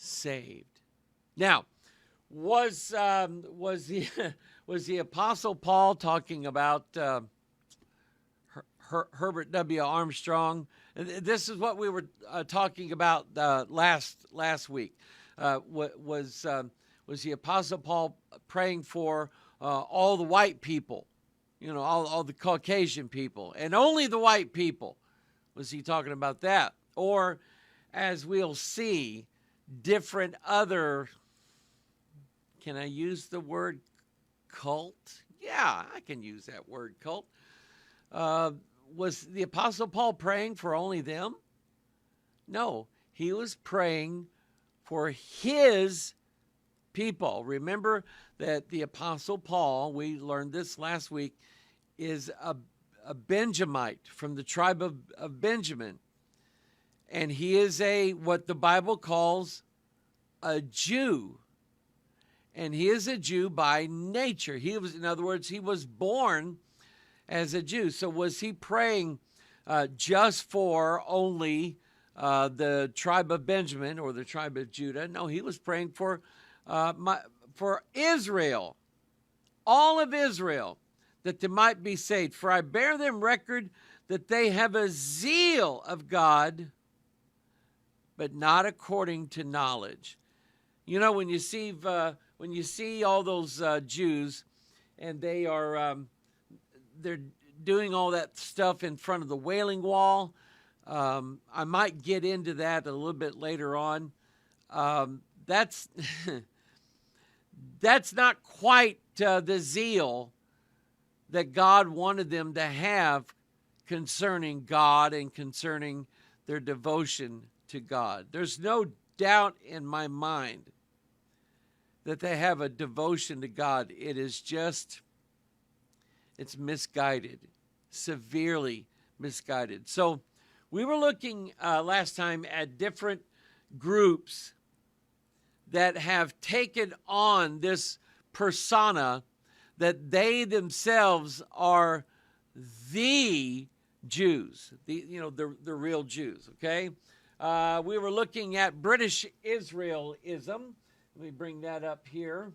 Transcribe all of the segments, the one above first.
saved. Now, was the was the Apostle Paul talking about Herbert W. Armstrong? This is what we were talking about last week. Was the Apostle Paul praying for all the white people, all the Caucasian people, and only the white people? Was he talking about that? Or, as we'll see, different other, can I use the word cult? Yeah, I can use that word, cult. Was the Apostle Paul praying for only them? No, he was praying for his people. Remember that the Apostle Paul, we learned this last week, is a Benjamite from the tribe of Benjamin. And he is what the Bible calls a Jew. And he is a Jew by nature. In other words, he was born as a Jew. So was he praying just for only the tribe of Benjamin or the tribe of Judah? No, he was praying for Israel, all of Israel, that they might be saved. For I bear them record that they have a zeal of God, but not according to knowledge. When you see all those Jews, and they're doing all that stuff in front of the Wailing Wall. I might get into that a little bit later on. That's not quite the zeal that God wanted them to have concerning God and concerning their devotion to God. There's no doubt in my mind that they have a devotion to God. It's misguided, severely misguided. So we were looking last time at different groups that have taken on this persona that they themselves are the Jews, the real Jews, okay? We were looking at British Israelism. Let me bring that up here.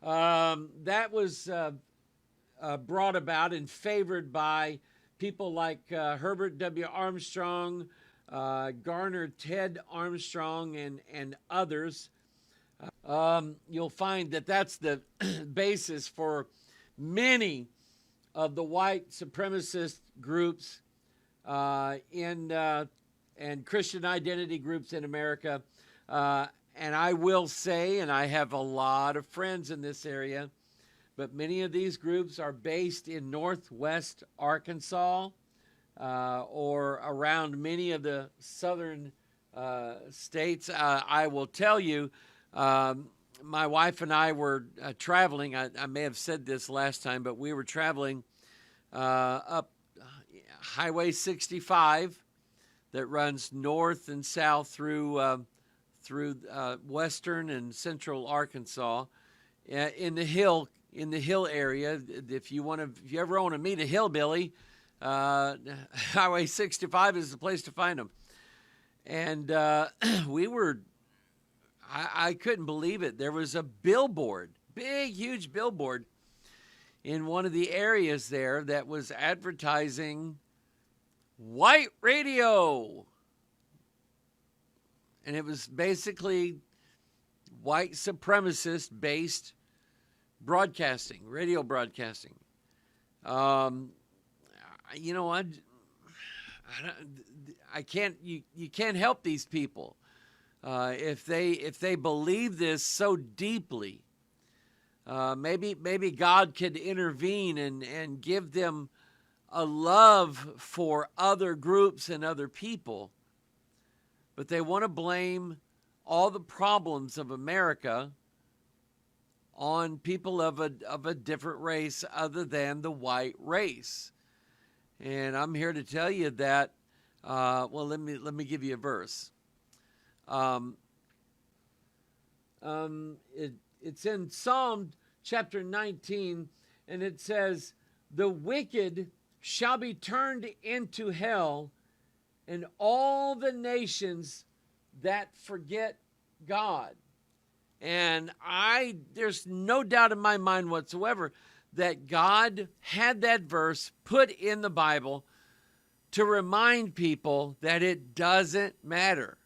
That was brought about and favored by people like Herbert W. Armstrong, Garner Ted Armstrong, and others. You'll find that that's the basis for many of the white supremacist groups and Christian identity groups in America. And I will say, and I have a lot of friends in this area, but many of these groups are based in Northwest Arkansas or around many of the southern states. I will tell you, my wife and I were traveling. I may have said this last time, but we were traveling up Highway 65 that runs north and south through western and central Arkansas, in the hill area. If you ever want to meet a hillbilly, Highway 65 is the place to find them. And I couldn't believe it. There was a billboard, big, huge billboard in one of the areas there that was advertising white radio. And it was basically white supremacist-based broadcasting, radio broadcasting. I can't. You can't help these people if they believe this so deeply. Maybe God could intervene and give them a love for other groups and other people. But they want to blame all the problems of America on people of a different race other than the white race. And I'm here to tell you that, let me give you a verse. It's in Psalm chapter 19, and it says, "The wicked shall be turned into hell, and all the nations that forget God. And there's no doubt in my mind whatsoever that God had that verse put in the Bible to remind people that it doesn't matter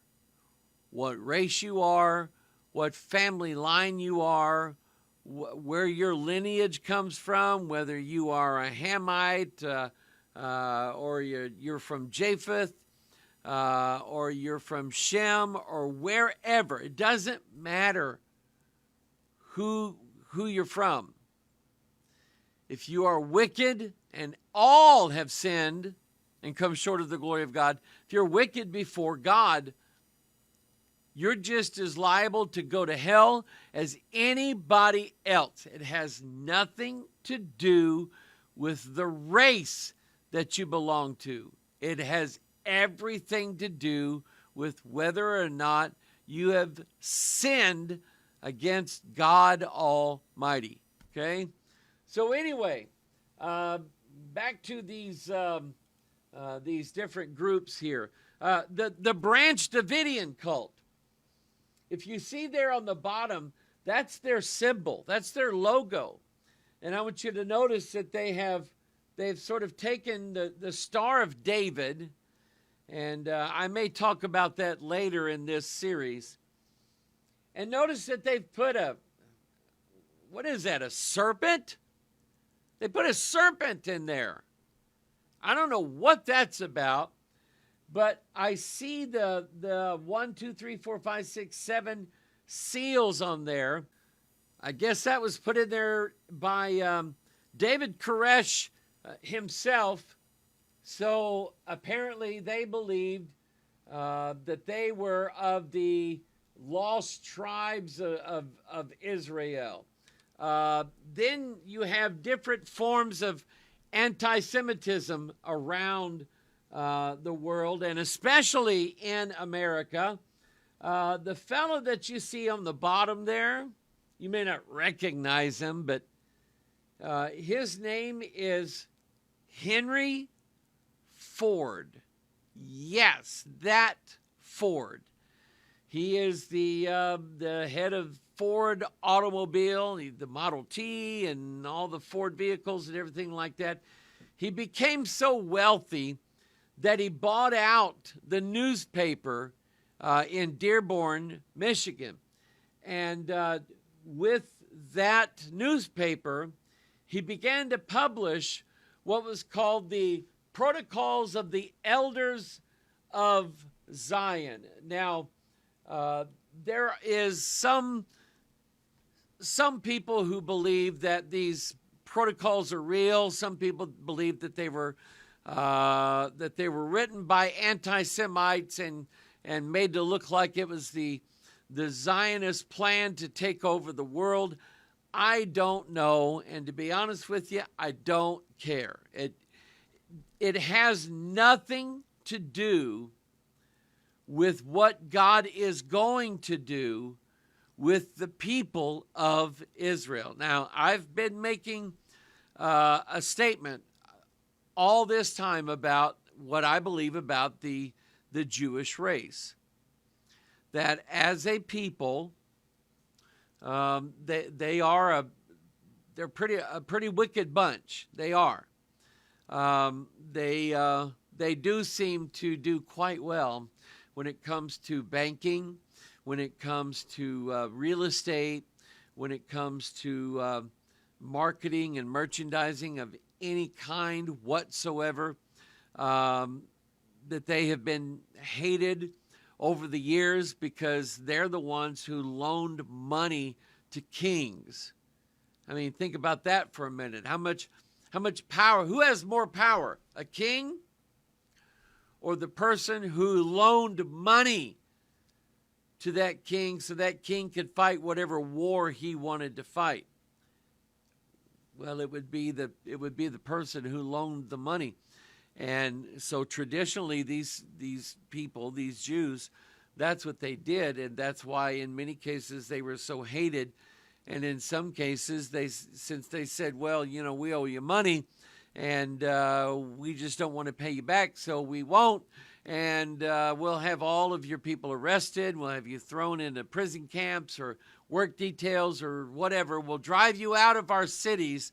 what race you are, what family line you are, where your lineage comes from, whether you are a Hamite or you're from Japheth or you're from Shem or wherever. It doesn't matter who you're from. If you are wicked, and all have sinned and come short of the glory of God, if you're wicked before God, you're just as liable to go to hell as anybody else. It has nothing to do with the race that you belong to. It has everything to do with whether or not you have sinned against God Almighty. Okay? So anyway, back to these different groups here. The Branch Davidian cult. If you see there on the bottom, that's their symbol. That's their logo. And I want you to notice that they've sort of taken the Star of David, and I may talk about that later in this series. And notice that they've put what is that, a serpent? They put a serpent in there. I don't know what that's about, but I see the 1, 2, 3, 4, 5, 6, 7 seals on there. I guess that was put in there by David Koresh himself. So apparently they believed that they were of the lost tribes of Israel. Then you have different forms of anti-Semitism around the world, and especially in America. The fellow that you see on the bottom there, you may not recognize him, but his name is Henry Ford. Yes, that Ford. He is the head of Ford automobile, the Model T and all the Ford vehicles and everything like that. He became so wealthy that he bought out the newspaper in Dearborn, Michigan. And with that newspaper, he began to publish what was called the Protocols of the Elders of Zion. Now, there is some people who believe that these protocols are real. Some people believe that they were written by anti-Semites and made to look like it was the Zionist plan to take over the world. I don't know, and to be honest with you, I don't care. It has nothing to do with what God is going to do with the people of Israel. Now, I've been making a statement all this time about what I believe about the Jewish race. That as a people, they are they're a pretty wicked bunch. They are. They do seem to do quite well when it comes to banking, when it comes to real estate, when it comes to marketing and merchandising of any kind whatsoever, that they have been hated over the years because they're the ones who loaned money to kings. I mean, think about that for a minute. How much power? Who has more power, a king or the person who loaned money to that king so that king could fight whatever war he wanted to fight? Well, it would be the person who loaned the money. And so traditionally these people, these Jews, that's what they did, and that's why in many cases they were so hated. And in some cases, since they said, well, we owe you money, and we just don't want to pay you back, so we won't. and we'll have all of your people arrested. We'll have you thrown into prison camps or work details or whatever. We'll drive you out of our cities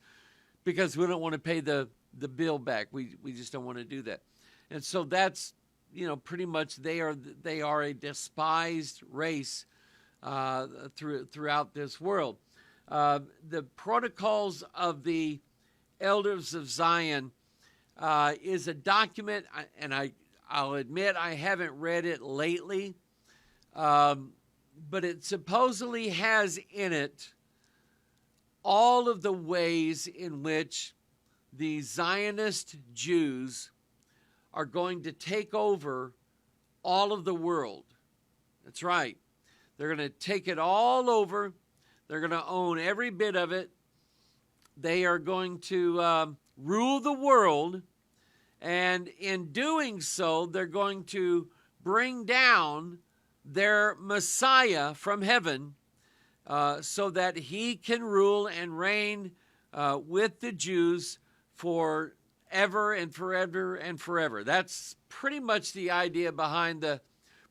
because we don't want to pay the bill back. We just don't want to do that. And so that's, pretty much they are a despised race throughout this world. The Protocols of the Elders of Zion is a document, and I'll admit I haven't read it lately, but it supposedly has in it all of the ways in which the Zionist Jews are going to take over all of the world. That's right. They're going to take it all over. They're going to own every bit of it. They are going to rule the world. And in doing so, they're going to bring down their Messiah from heaven so that he can rule and reign with the Jews for ever and forever and forever. That's pretty much the idea behind the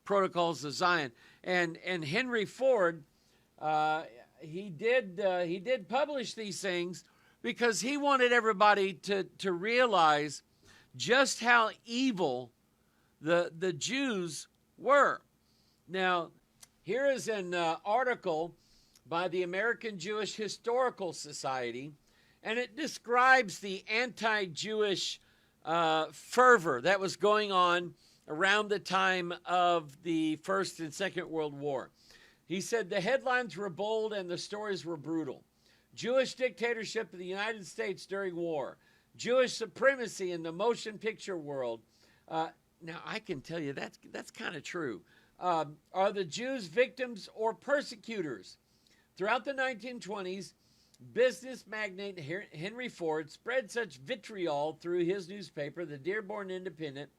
Protocols of Zion. And Henry Ford, he did publish these things because he wanted everybody to realize just how evil the Jews were. Now, here is an article by the American Jewish Historical Society, and it describes the anti-Jewish fervor that was going on around the time of the First and Second World War. He said the headlines were bold and the stories were brutal. Jewish dictatorship of the United States during war. Jewish supremacy in the motion picture world. Now, I can tell you that's kind of true. Are the Jews victims or persecutors? Throughout the 1920s, business magnate Henry Ford spread such vitriol through his newspaper, the Dearborn Independent,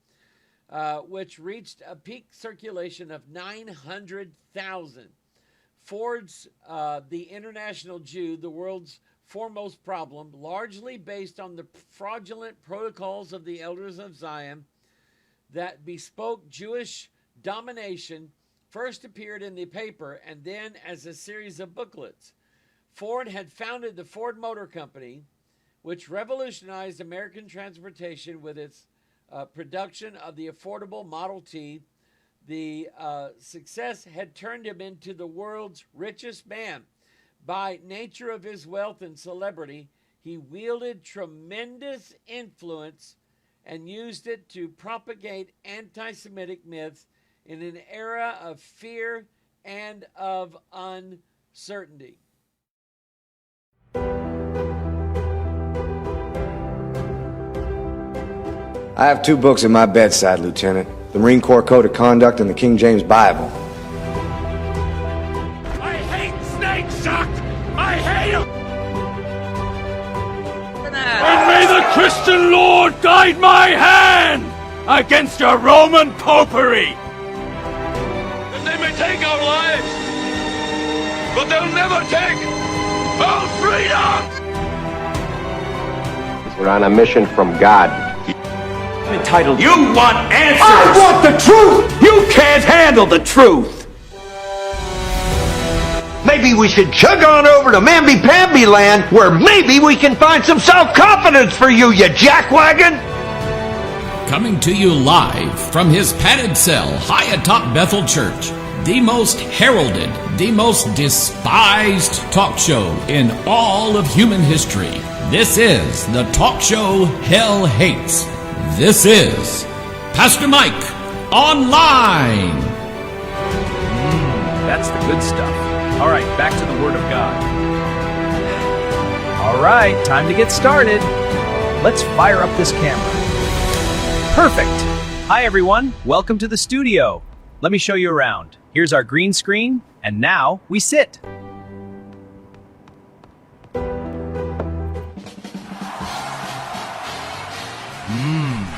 which reached a peak circulation of 900,000. Ford's The International Jew, the world's foremost problem, largely based on the fraudulent protocols of the Elders of Zion that bespoke Jewish domination, first appeared in the paper and then as a series of booklets. Ford had founded the Ford Motor Company, which revolutionized American transportation with its production of the affordable Model T. The success had turned him into the world's richest man. By nature of his wealth and celebrity, he wielded tremendous influence and used it to propagate anti-Semitic myths in an era of fear and of uncertainty. I have 2 books at my bedside, Lieutenant. The Marine Corps Code of Conduct and the King James Bible. I hate snakes, Chuck! I hate them! And may the Christian Lord guide my hand against your Roman popery! And they may take our lives, but they'll never take our freedom! We're on a mission from God. Entitled, you want answers! I want the truth! You can't handle the truth! Maybe we should chug on over to Mamby-Pamby land, where maybe we can find some self-confidence for you, you jackwagon! Coming to you live from his padded cell high atop Bethel Church, the most heralded, the most despised talk show in all of human history. This is the talk show hell hates. This is Pastor Mike Online. That's the good stuff. All right, back to the Word of God. All right, time to get started. Let's fire up this camera. Perfect. Hi, everyone. Welcome to the studio. Let me show you around. Here's our green screen, and now we sit.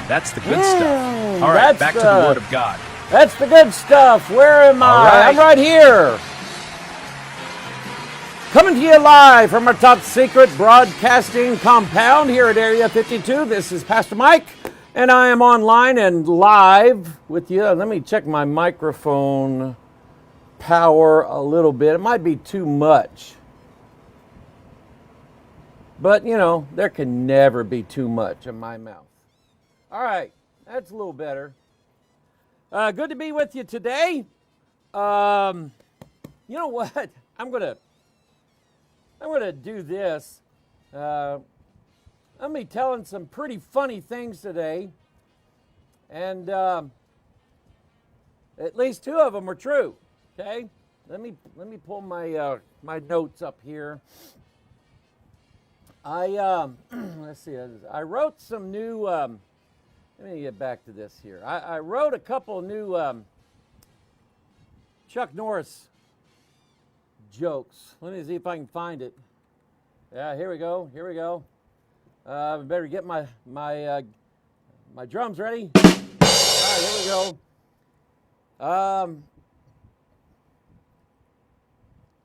That's the good stuff. All right, back to the Word of God. That's the good stuff. Where am I? right. I'm right here. Coming to you live from our top secret broadcasting compound here at Area 52. This is Pastor Mike. And I am online and live with you. Let me check my microphone power a little bit. It might be too much. But, you know, there can never be too much in my mouth. All right, that's a little better. Good to be with you today. You know what? I'm gonna do this. I'm be telling some pretty funny things today, and at least two of them are true. Okay, let me pull my my notes up here. Let's see. I wrote some new. Let me get back to this here. I wrote a couple new Chuck Norris jokes. Let me see if I can find it. Yeah, here we go. Here we go. I better get my drums ready. All right, here we go.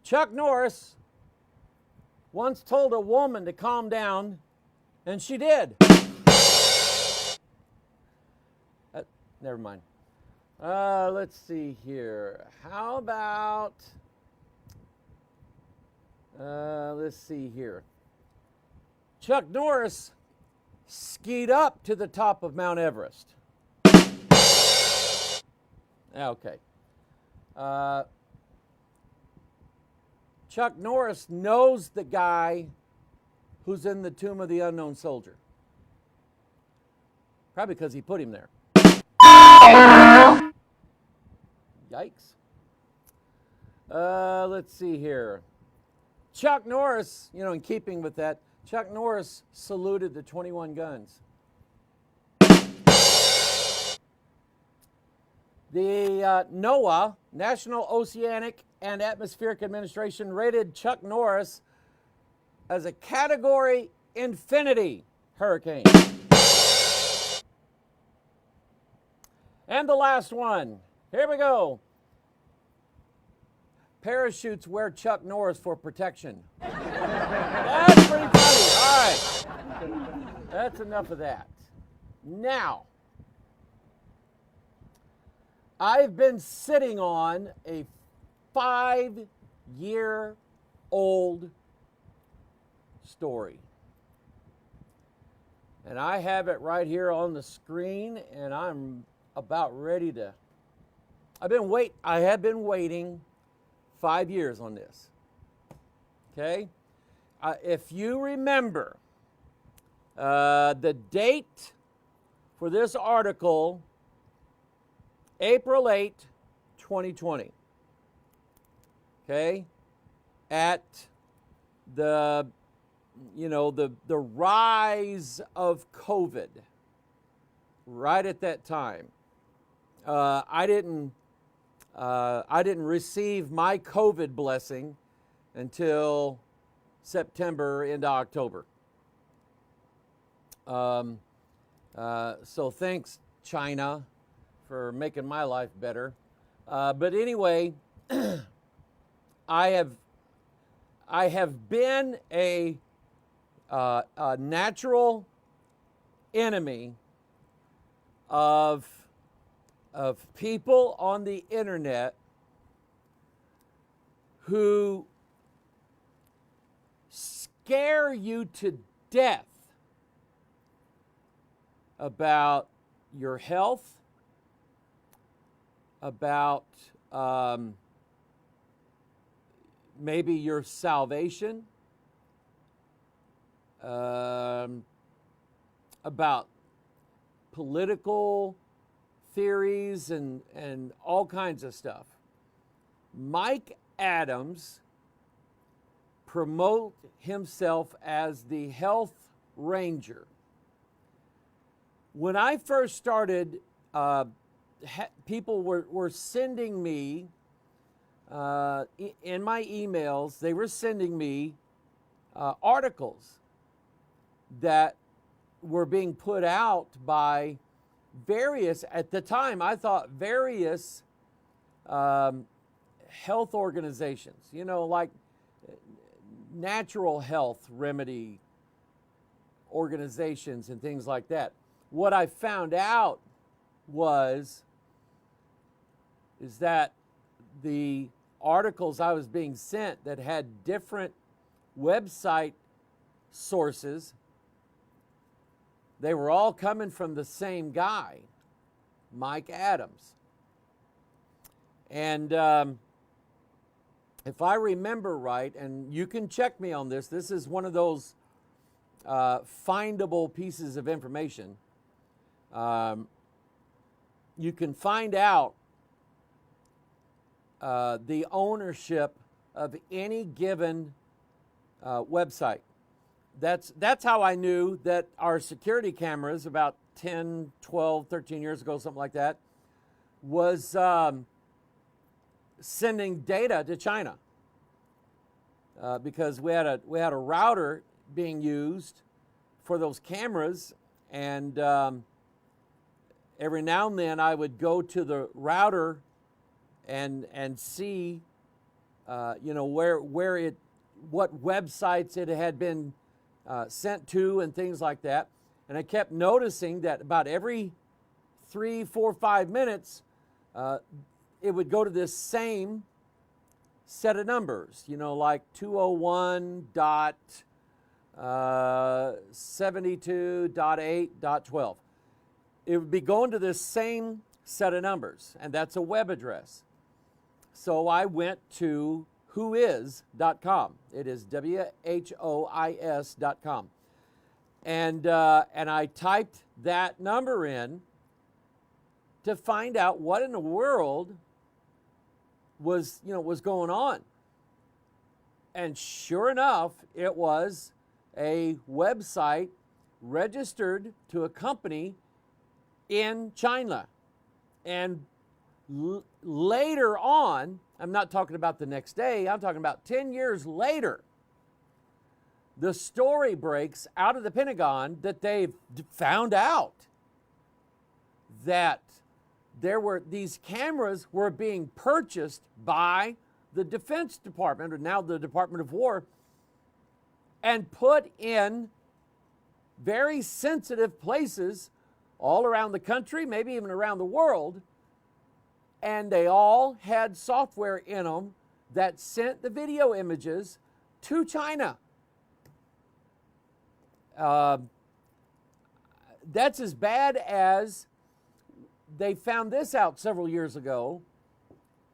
Chuck Norris once told a woman to calm down, and she did. Never mind. Let's see here. How about, let's see here. Chuck Norris skied up to the top of Mount Everest. Okay. Chuck Norris knows the guy who's in the tomb of the unknown soldier. Probably because he put him there. Yikes. Let's see here. Chuck Norris, you know, in keeping with that, Chuck Norris saluted the 21 guns. The NOAA, National Oceanic and Atmospheric Administration, rated Chuck Norris as a Category Infinity hurricane. And the last one. Here we go. Parachutes wear Chuck Norris for protection. That's pretty funny. All right. That's enough of that. Now, I've been sitting on a 5-year-old story. And I have it right here on the screen, and I'm about ready to. I have been waiting 5 years on this. Okay? If you remember, the date for this article, April 8, 2020. Okay? At the rise of COVID, right at that time. I didn't receive my COVID blessing until September into October. So thanks, China, for making my life better. But anyway, I have been a natural enemy of people on the internet who scare you to death about your health, about maybe your salvation, about political theories and all kinds of stuff. Mike Adams promote himself as the health ranger. When I first started, people were sending me, in my emails, they were sending me articles that were being put out by various, at the time, I thought various health organizations, you know, like natural health remedy organizations and things like that. what I found out is that the articles I was being sent that had different website sources, they were all coming from the same guy, Mike Adams. And if I remember right, and you can check me on this, this is one of those findable pieces of information. You can find out the ownership of any given website. That's how I knew that our security cameras about 10, 12, 13 years ago, something like that, was sending data to China because we had a router being used for those cameras, and every now and then I would go to the router and see what websites it had been sent to and things like that. And I kept noticing that about every 3, 4, 5 minutes, it would go to this same set of numbers, like 201.72.8.12. It would be going to this same set of numbers, and that's a web address. So I went to whois.com. It is WHOIS.com. And I typed that number in to find out what in the world was going on. And sure enough, it was a website registered to a company in China. And later on, I'm not talking about the next day, I'm talking about 10 years later, the story breaks out of the Pentagon that they've found out that these cameras were being purchased by the Defense Department, or now the Department of War, and put in very sensitive places all around the country, maybe even around the world, and they all had software in them that sent the video images to China. That's as bad as they found this out several years ago,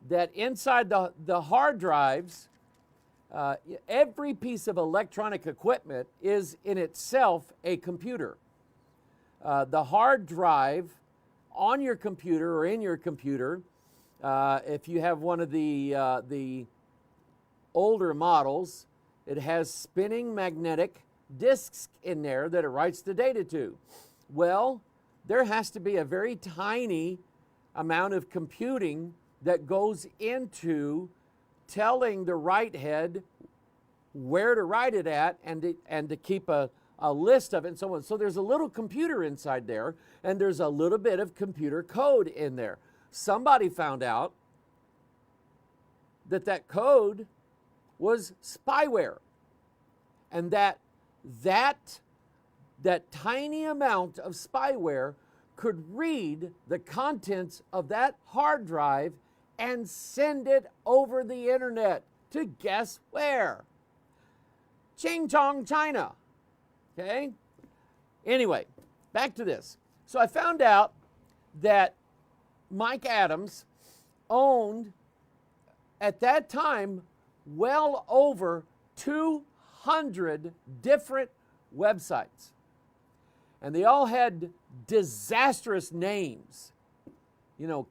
that inside the hard drives, every piece of electronic equipment is in itself a computer. The hard drive on your computer or in your computer, if you have one of the older models, it has spinning magnetic disks in there that it writes the data to. Well, there has to be a very tiny amount of computing that goes into telling the write head where to write it at and to keep a list of it and so on. So there's a little computer inside there, and there's a little bit of computer code in there. Somebody found out that code was spyware, and that tiny amount of spyware could read the contents of that hard drive and send it over the internet to guess where? Ching-chong, China. Okay? Anyway, back to this. So I found out that Mike Adams owned, at that time, well over 200 different websites. And they all had disastrous names.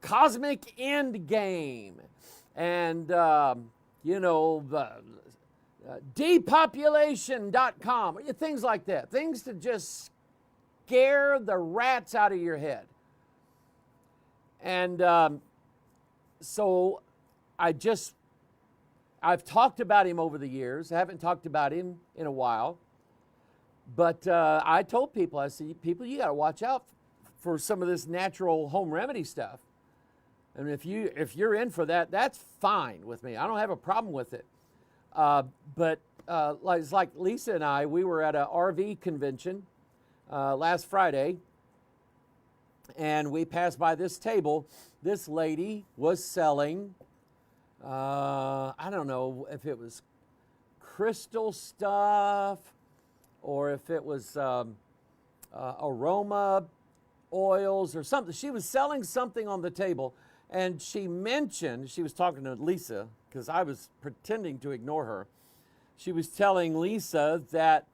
Cosmic End Game, and, depopulation.com, things like that. Things to just scare the rats out of your head. And so I've talked about him over the years. I haven't talked about him in a while. But I told people, I said, people, you got to watch out for some of this natural home remedy stuff. And if you're in for that, that's fine with me. I don't have a problem with it. But like Lisa and I, we were at a RV convention last Friday, and we passed by this table. This lady was selling, I don't know if it was crystal stuff or if it was aroma oils or something. She was selling something on the table, and she mentioned, she was talking to Lisa, because I was pretending to ignore her. She was telling Lisa that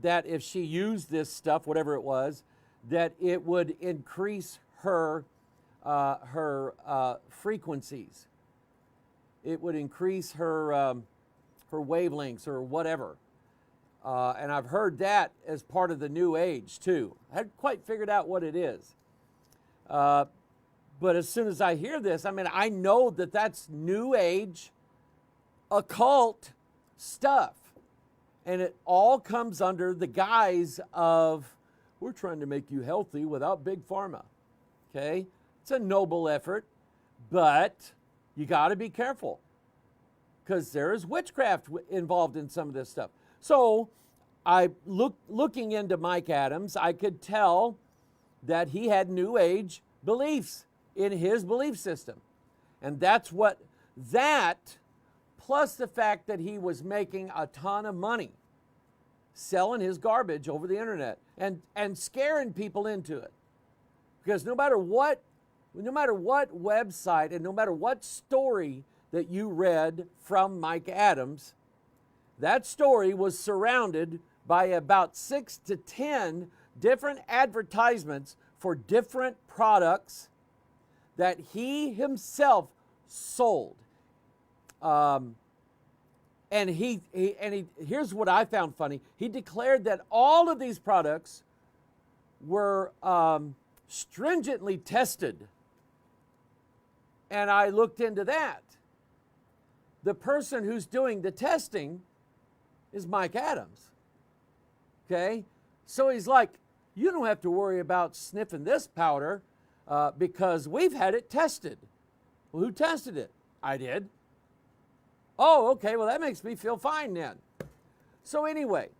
that if she used this stuff, whatever it was, that it would increase her frequencies. It would increase her wavelengths or whatever. And I've heard that as part of the New Age too. I hadn't quite figured out what it is. But as soon as I hear this, I mean, I know that that's New Age, occult stuff. And it all comes under the guise of, we're trying to make you healthy without big pharma. Okay? It's a noble effort, but you got to be careful because there is witchcraft involved in some of this stuff. So looking into Mike Adams, I could tell that he had New Age beliefs in his belief system. And that's what, that plus the fact that he was making a ton of money selling his garbage over the internet and scaring people into it. Because no matter what website and no matter what story that you read from Mike Adams, that story was surrounded by about 6 to 10 different advertisements for different products that he himself sold. And here's what I found funny. He declared that all of these products were stringently tested. And I looked into that. The person who's doing the testing is Mike Adams. Okay? So he's like, you don't have to worry about sniffing this powder because we've had it tested. Well, who tested it? I did. Oh, okay, well, that makes me feel fine then. So anyway,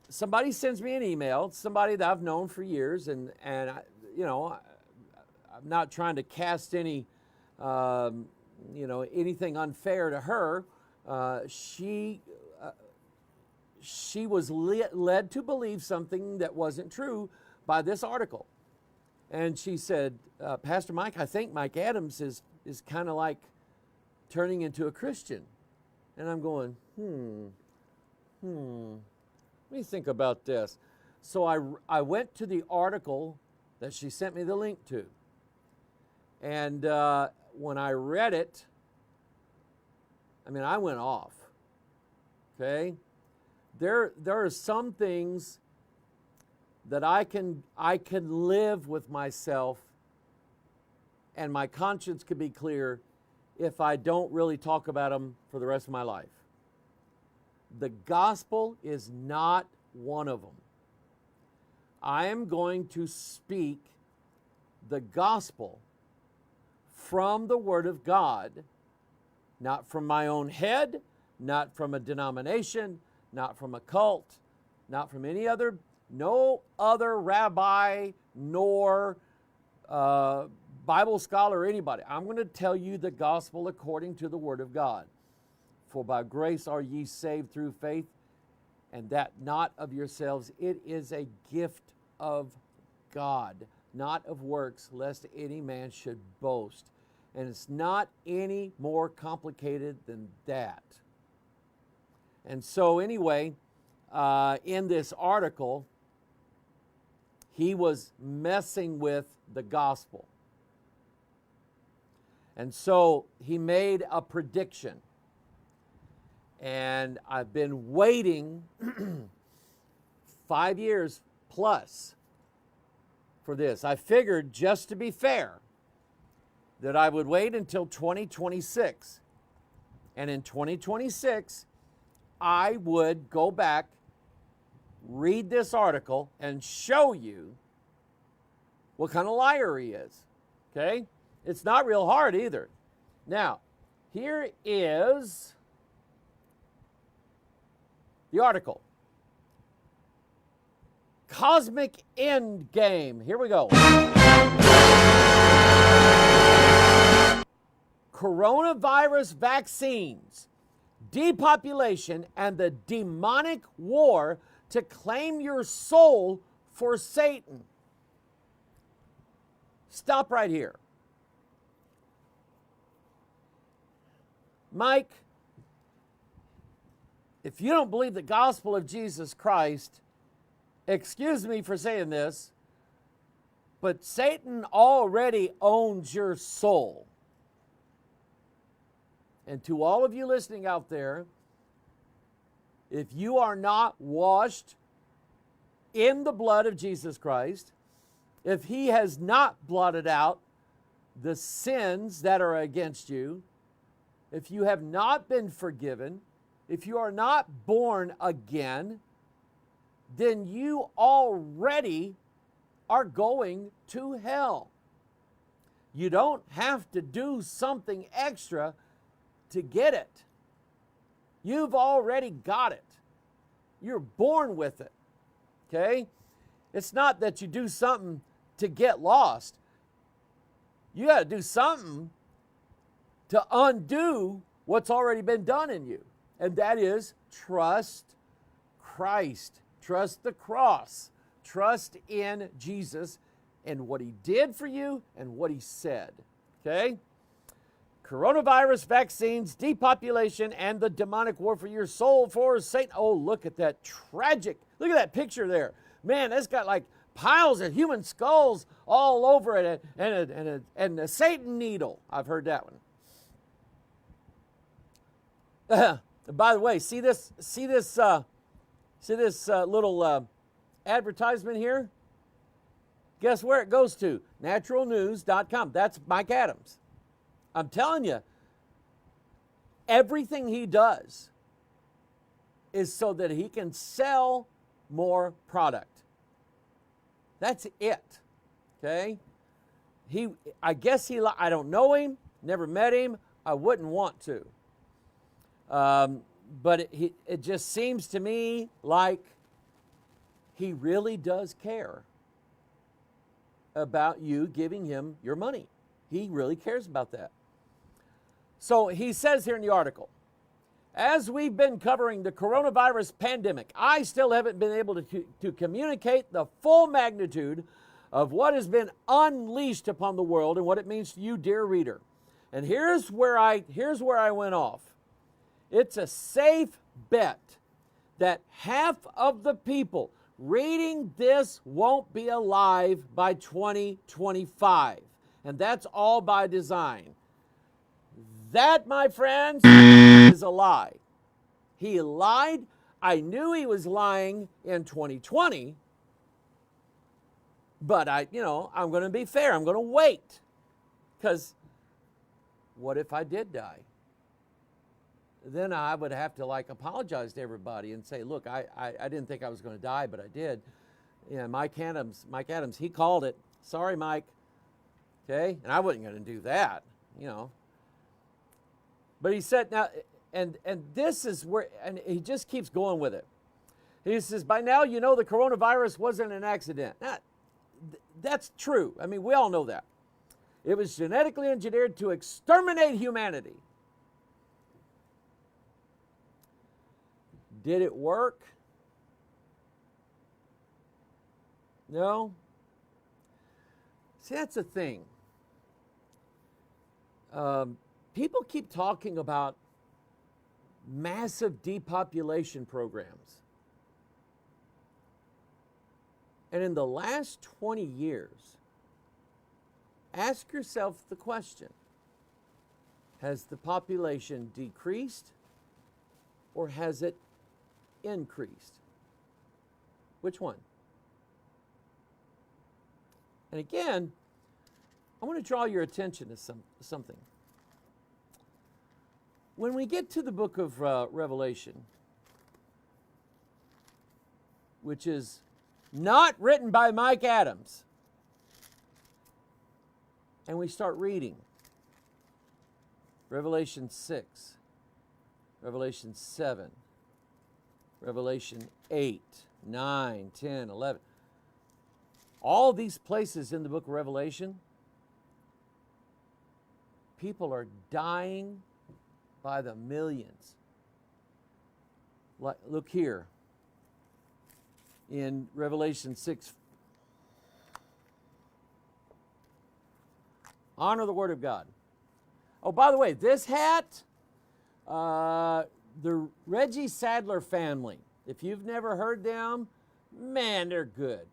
somebody sends me an email, somebody that I've known for years, and I, you know, I'm not trying to cast any, you know, anything unfair to her. She was led to believe something that wasn't true by this article. And she said, Pastor Mike, I think Mike Adams is kind of like turning into a Christian. And I'm going, let me think about this. So I went to the article that she sent me the link to. And when I read it, I mean, I went off. Okay? There are some things that I can live with myself and my conscience could be clear if I don't really talk about them for the rest of my life. The gospel is not one of them. I am going to speak the gospel from the Word of God, not from my own head, not from a denomination, not from a cult, not from no other rabbi nor Bible scholar or anybody. I'm going to tell you the gospel according to the Word of God. For by grace are ye saved through faith, and that not of yourselves. It is a gift of God, not of works, lest any man should boast. And it's not any more complicated than that. And so anyway, in this article, he was messing with the gospel. And so he made a prediction. And I've been waiting 5 years plus for this. I figured, just to be fair, that I would wait until 2026. And in 2026, I would go back, read this article, and show you what kind of liar he is. Okay? It's not real hard either. Now, here is the article. cosmic end game. Here we go. Coronavirus vaccines, depopulation, and the demonic war to claim your soul for Satan. Stop right here. Mike, if you don't believe the gospel of Jesus Christ, excuse me for saying this, but Satan already owns your soul. And to all of you listening out there, if you are not washed in the blood of Jesus Christ, if he has not blotted out the sins that are against you, if you have not been forgiven, if you are not born again, then you already are going to hell. You don't have to do something extra to get it. You've already got it. You're born with it. Okay? It's not that you do something to get lost. You got to do something to undo what's already been done in you. And that is trust Christ. Trust the cross. Trust in Jesus and what he did for you and what he said. Okay? Coronavirus vaccines, depopulation, and the demonic war for your soul for Satan. Oh, look at that tragic. Look at that picture there. Man, that's got like piles of human skulls all over it and a Satan needle. I've heard that one. By the way, see this little advertisement here? Guess where it goes to? Naturalnews.com. That's Mike Adams. I'm telling you, everything he does is so that he can sell more product. That's it. Okay? I don't know him, never met him, I wouldn't want to. But it just seems to me like he really does care about you giving him your money. He really cares about that. So he says here in the article, as we've been covering the coronavirus pandemic, I still haven't been able to communicate the full magnitude of what has been unleashed upon the world and what it means to you, dear reader. And here's where I went off. It's a safe bet that half of the people reading this won't be alive by 2025. And that's all by design. That, my friends, is a lie. He lied. I knew he was lying in 2020. But I'm going to be fair. I'm going to wait. Because what if I did die? Then I would have to apologize to everybody and say, look, I didn't think I was going to die, but I did. Yeah, Mike Adams, he called it. Sorry, Mike. Okay? And I wasn't going to do that, But he said now, and this is where, and he just keeps going with it. He says, by now you know the coronavirus wasn't an accident. Now, that's true. I mean, we all know that. It was genetically engineered to exterminate humanity. Did it work? No. See, that's the thing. People keep talking about massive depopulation programs. And in the last 20 years, ask yourself the question, has the population decreased or has it increased? Which one? And again, I want to draw your attention to something. When we get to the book of Revelation, which is not written by Mike Adams, and we start reading Revelation 6, Revelation 7, Revelation 8, 9, 10, 11. All these places in the book of Revelation, people are dying by the millions. Look here in Revelation 6. Honor the Word of God. Oh, by the way, this hat, the Reggie Sadler family, if you've never heard them, man, they're good.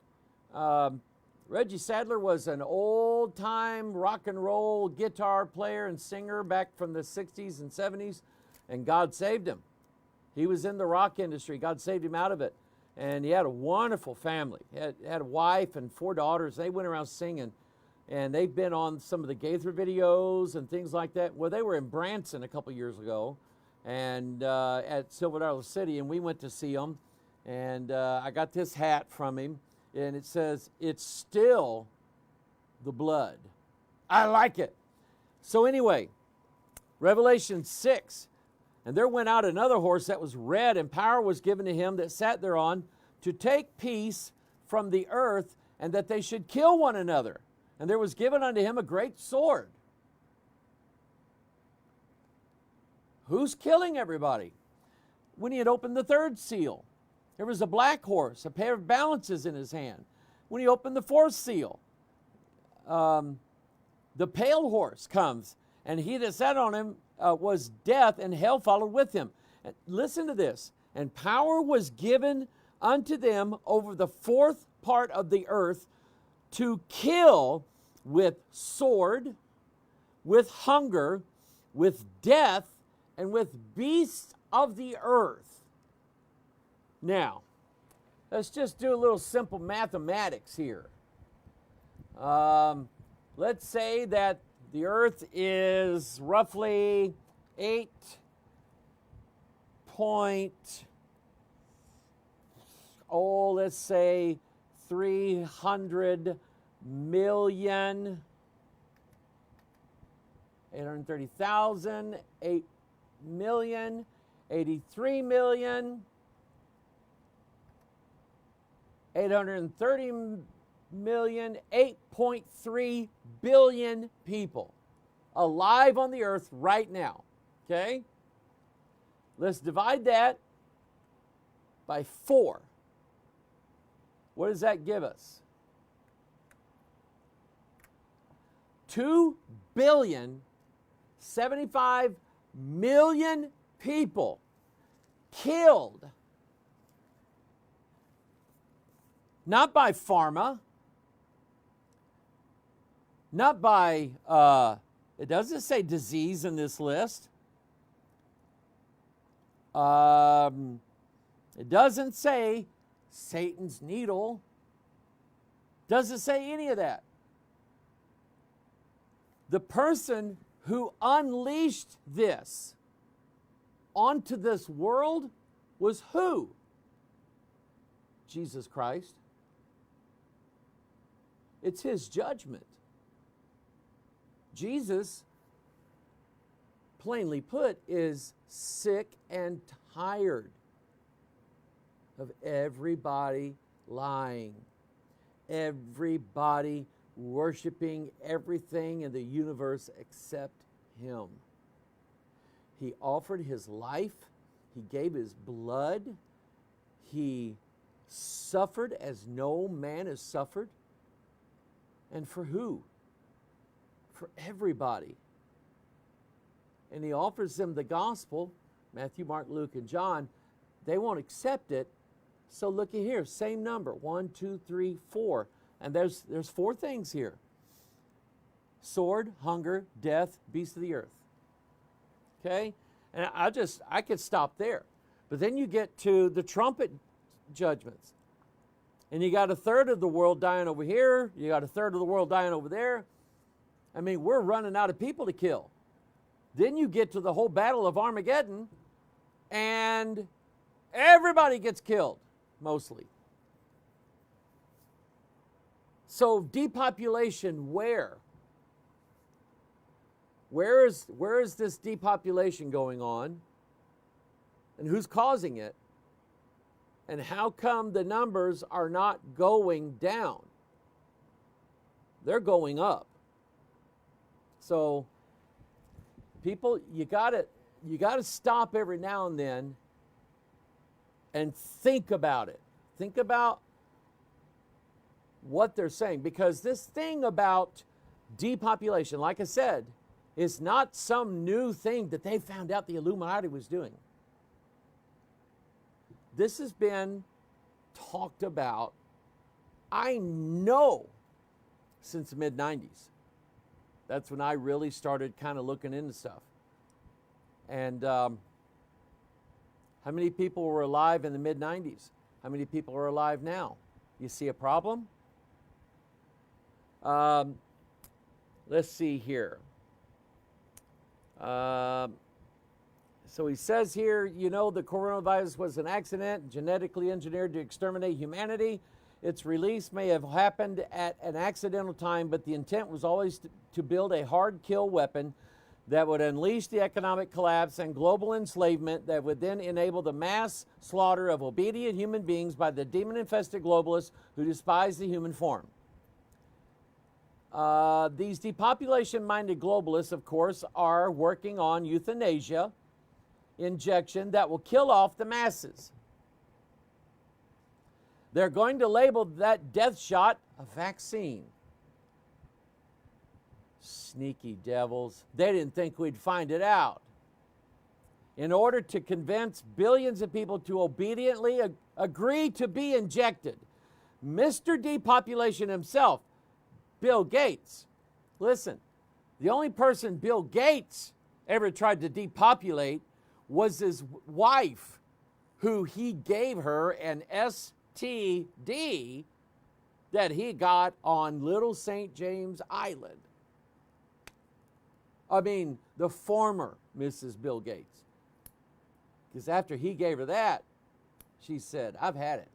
Reggie Sadler was an old-time rock and roll guitar player and singer back from the 60s and 70s, and God saved him. He was in the rock industry. God saved him out of it. And he had a wonderful family. He had a wife and 4 daughters. They went around singing. And they've been on some of the Gaither videos and things like that. Well, they were in Branson a couple years ago and at Silver Dollar City, and we went to see them. And I got this hat from him, and it says, "It's still the blood." I like it. So anyway, Revelation 6, "And there went out another horse that was red, and power was given to him that sat thereon to take peace from the earth, and that they should kill one another. And there was given unto him a great sword." Who's killing everybody? When he had opened the 3rd seal, there was a black horse, a pair of balances in his hand. When he opened the 4th seal, the pale horse comes, and he that sat on him was death, and hell followed with him. And listen to this. "And power was given unto them over the 4th part of the earth, to kill with sword, with hunger, with death, and with beasts of the earth." Now, let's just do a little simple mathematics here. Let's say that the earth is roughly 300 million, 830,000, 8 million, 83 million, 830 million, 8.3 billion people alive on the earth right now. Okay? Let's divide that by 4. What does that give us? 2,075,000,000 people killed. Not by pharma, not by, it doesn't say disease in this list. It doesn't say Satan's needle. Doesn't say any of that. The person who unleashed this onto this world was who? Jesus Christ. It's his judgment. Jesus, plainly put, is sick and tired of everybody lying, everybody worshiping everything in the universe except him. He offered his life. He gave his blood. He suffered as no man has suffered. And for who? For everybody. And he offers them the gospel, Matthew, Mark, Luke, and John. They won't accept it. So look at here, same number, 1, 2, 3, 4. And there's 4 things here. Sword, hunger, death, beasts of the earth. Okay? And I could stop there. But then you get to the trumpet judgments. And you got 1/3 of the world dying over here. You got 1/3 of the world dying over there. I mean, we're running out of people to kill. Then you get to the whole battle of Armageddon, and everybody gets killed, mostly. So depopulation, where? Where is this depopulation going on? And who's causing it? And how come the numbers are not going down? they're going up. So people, you gotta stop every now and then and think about it. Think about what they're saying, because this thing about depopulation, like I said, is not some new thing that they found out the Illuminati was doing. This has been talked about, I know, since the mid-90s. That's when I really started kind of looking into stuff. And how many people were alive in the mid-90s? How many people are alive now? You see a problem? Let's see here. So he says here, you know, the coronavirus was an accident, genetically engineered to exterminate humanity. Its release may have happened at an accidental time, but the intent was always to build a hard kill weapon that would unleash the economic collapse and global enslavement that would then enable the mass slaughter of obedient human beings by the demon-infested globalists who despise the human form. These depopulation-minded globalists, of course, are working on euthanasia injection that will kill off the masses. They're going to label that death shot a vaccine. Sneaky devils. They didn't think we'd find it out. In order to convince billions of people to obediently agree to be injected, Mr. Depopulation himself, Bill Gates, listen, the only person Bill Gates ever tried to depopulate was his wife, who he gave her an STD that he got on Little St. James Island. I mean, the former Mrs. Bill Gates. Because after he gave her that, she said, I've had it.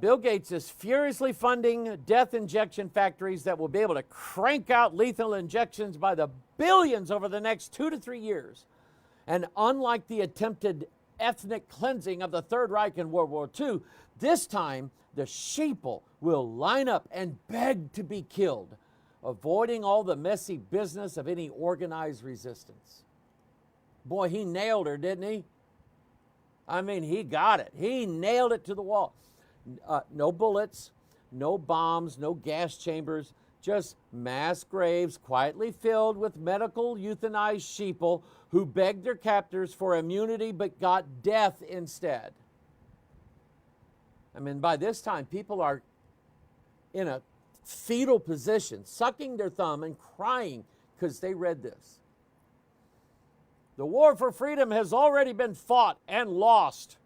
Bill Gates is furiously funding death injection factories that will be able to crank out lethal injections by the billions over the next 2 to 3 years. And unlike the attempted ethnic cleansing of the Third Reich in World War II, this time the sheeple will line up and beg to be killed, avoiding all the messy business of any organized resistance. Boy, he nailed her, didn't he? I mean, he got it. He nailed it to the wall. No bullets, no bombs, no gas chambers, just mass graves quietly filled with medical euthanized sheeple who begged their captors for immunity but got death instead. I mean, by this time, people are in a fetal position, sucking their thumb and crying because they read this. The war for freedom has already been fought and lost.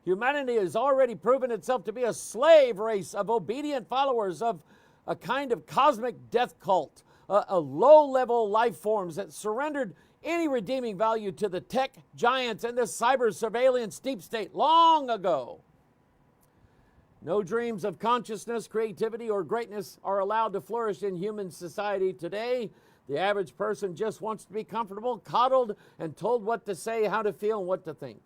Humanity has already proven itself to be a slave race of obedient followers of a kind of cosmic death cult, a low-level life forms that surrendered any redeeming value to the tech giants and the cyber surveillance deep state long ago. No dreams of consciousness, creativity, or greatness are allowed to flourish in human society today. The average person just wants to be comfortable, coddled, and told what to say, how to feel, and what to think.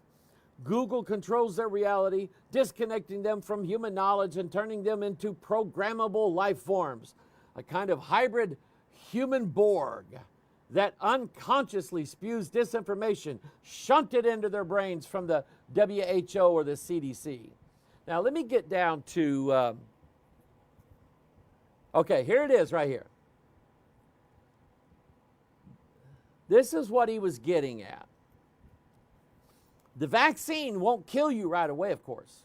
Google controls their reality, disconnecting them from human knowledge and turning them into programmable life forms, a kind of hybrid human Borg that unconsciously spews disinformation shunted into their brains from the WHO or the CDC. Now, let me get down to, okay, here it is right here. This is what he was getting at. The vaccine won't kill you right away, of course.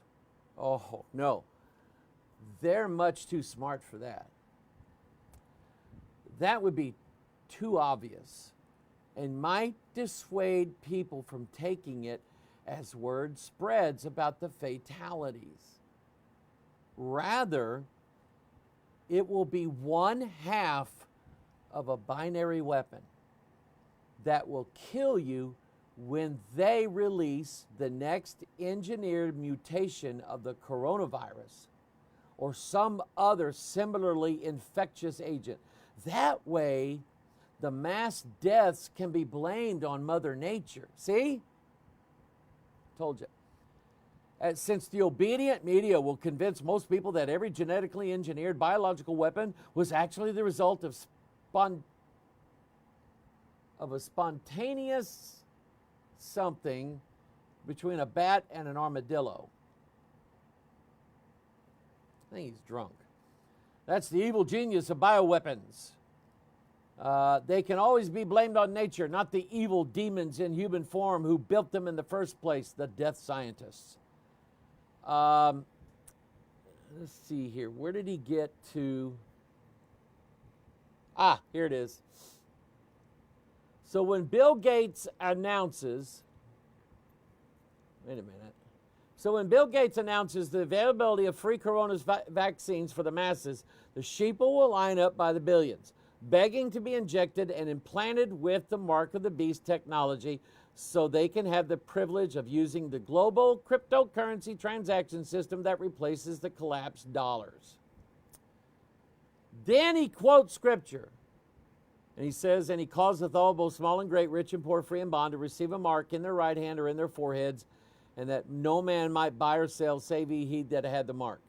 Oh, no. They're much too smart for that. That would be too obvious and might dissuade people from taking it as word spreads about the fatalities. Rather, it will be one half of a binary weapon that will kill you when they release the next engineered mutation of the coronavirus or some other similarly infectious agent. That way, the mass deaths can be blamed on Mother Nature. See? Told you. Since the obedient media will convince most people that every genetically engineered biological weapon was actually the result of a spontaneous something between a bat and an armadillo. I think he's drunk. That's the evil genius of bioweapons. They can always be blamed on nature, not the evil demons in human form who built them in the first place, the death scientists. Let's see here. Where did he get to? Here it is. So when Bill Gates announces, wait a minute. So when Bill Gates announces the availability of free coronavirus vaccines for the masses, the sheeple will line up by the billions, begging to be injected and implanted with the mark of the beast technology so they can have the privilege of using the global cryptocurrency transaction system that replaces the collapsed dollars. Then he quotes scripture. And he says, and he causeth all, both small and great, rich and poor, free and bond, to receive a mark in their right hand or in their foreheads, and that no man might buy or sell, save he that had the mark.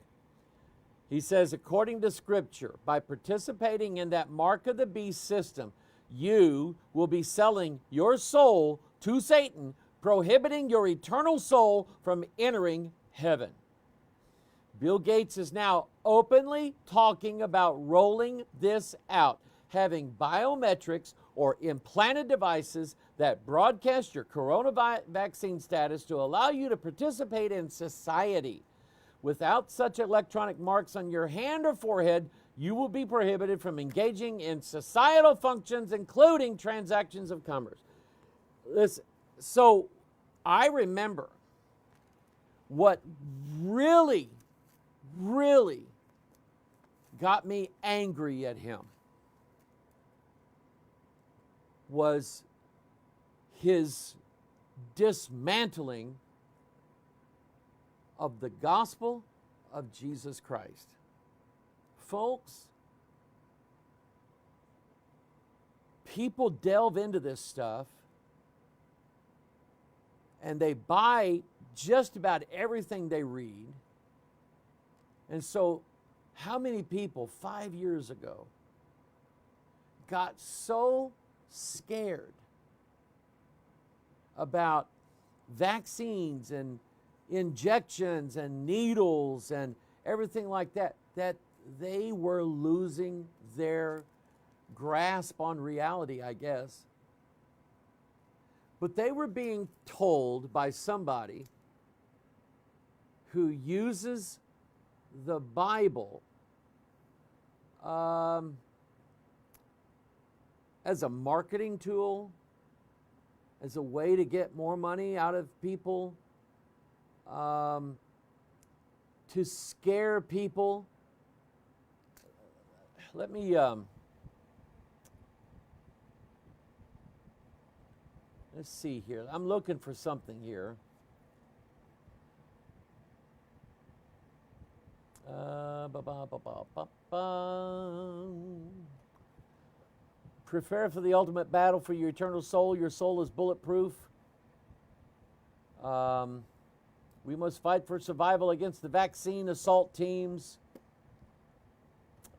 He says, according to scripture, by participating in that mark of the beast system, you will be selling your soul to Satan, prohibiting your eternal soul from entering heaven. Bill Gates is now openly talking about rolling this out, having biometrics or implanted devices that broadcast your coronavirus vaccine status to allow you to participate in society. Without such electronic marks on your hand or forehead, you will be prohibited from engaging in societal functions, including transactions of commerce. Listen, so I remember what really, really got me angry at him was his dismantling of the gospel of Jesus Christ. Folks, people delve into this stuff and they buy just about everything they read. And so, how many people 5 years ago got so scared about vaccines and injections and needles and everything like that, that they were losing their grasp on reality, I guess. But they were being told by somebody who uses the Bible as a marketing tool, as a way to get more money out of people, to scare people. Let me let's see here. I'm looking for something here. Prepare for the ultimate battle for your eternal soul. Your soul is bulletproof. We must fight for survival against the vaccine assault teams.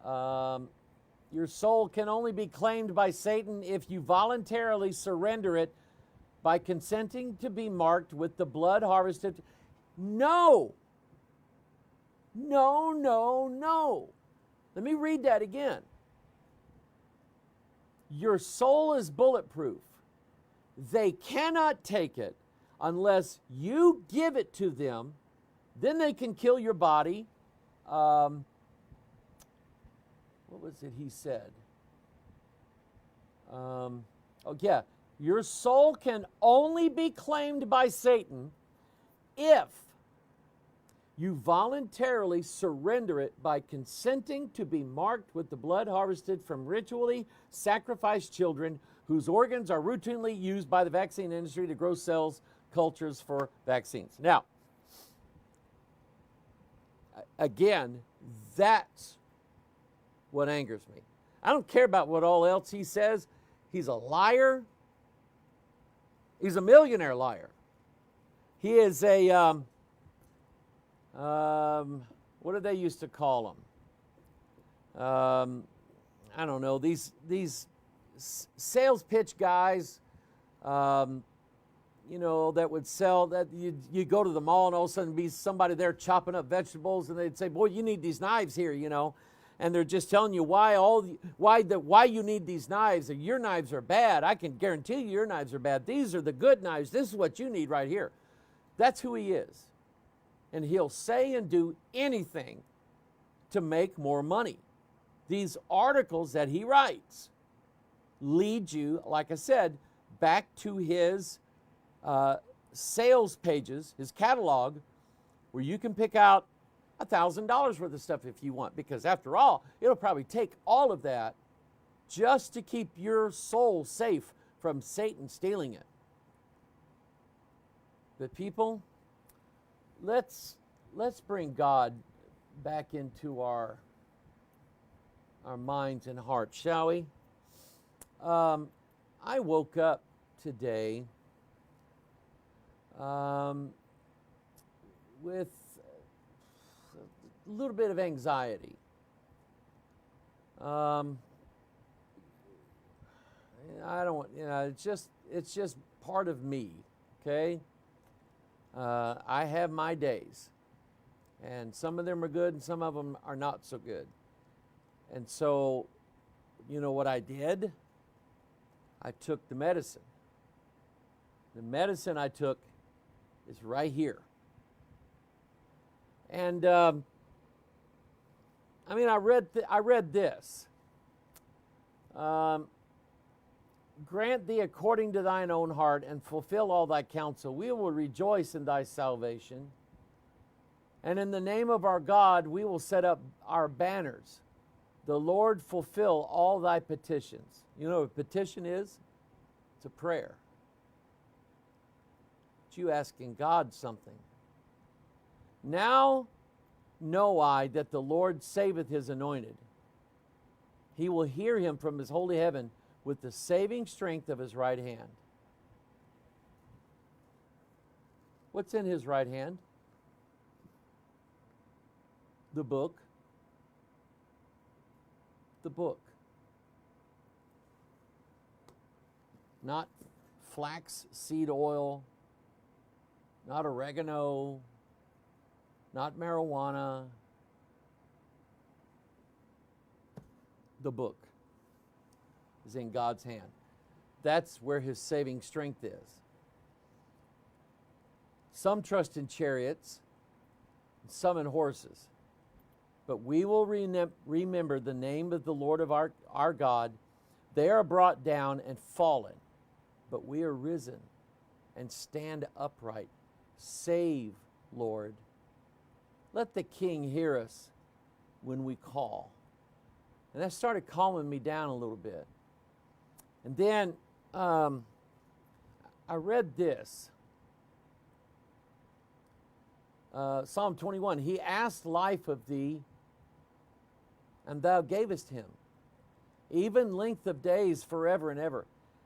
Your soul can only be claimed by Satan if you voluntarily surrender it by consenting to be marked with the blood harvested. No. No, no, no. Let me read that again. Your soul is bulletproof. They cannot take it unless you give it to them. Then they can kill your body. What was it he said? Your soul can only be claimed by Satan if you voluntarily surrender it by consenting to be marked with the blood harvested from ritually sacrificed children whose organs are routinely used by the vaccine industry to grow cells, cultures for vaccines. Now, again, that's what angers me. I don't care about what all else he says. He's a liar. He's a millionaire liar. He is a what did they used to call them? I don't know. These sales pitch guys, you know, that would sell that you go to the mall and all of a sudden be somebody there chopping up vegetables, and they'd say, "Boy, you need these knives here," you know, and they're just telling you why you need these knives. Your knives are bad. I can guarantee you your knives are bad. These are the good knives. This is what you need right here. That's who he is, and he'll say and do anything to make more money. These articles that he writes lead you, like I said, back to his sales pages, his catalog, where you can pick out $1,000 worth of stuff if you want, because after all, it'll probably take all of that just to keep your soul safe from Satan stealing it. But people, let's bring God back into our minds and hearts, shall we? I woke up today with a little bit of anxiety. I don't, you know, it's just part of me, okay? I have my days, and some of them are good and some of them are not so good. And so, you know what I did? I took the medicine. The medicine I took is right here. And I read this. Grant thee according to thine own heart, and fulfill all thy counsel. We will rejoice in thy salvation. And in the name of our God, we will set up our banners. The Lord fulfill all thy petitions. You know what a petition is? It's a prayer. It's you asking God something. Now know I that the Lord saveth his anointed. He will hear him from his holy heaven with the saving strength of his right hand. What's in his right hand? The book. The book. Not flax seed oil, not oregano, not marijuana. The book is in God's hand. That's where his saving strength is. Some trust in chariots, some in horses. But we will remember the name of the Lord of our God. They are brought down and fallen, but we are risen and stand upright. Save, Lord. Let the King hear us when we call. And that started calming me down a little bit. And then I read this. Psalm 21, he asked life of thee, and thou gavest him, even length of days forever and ever.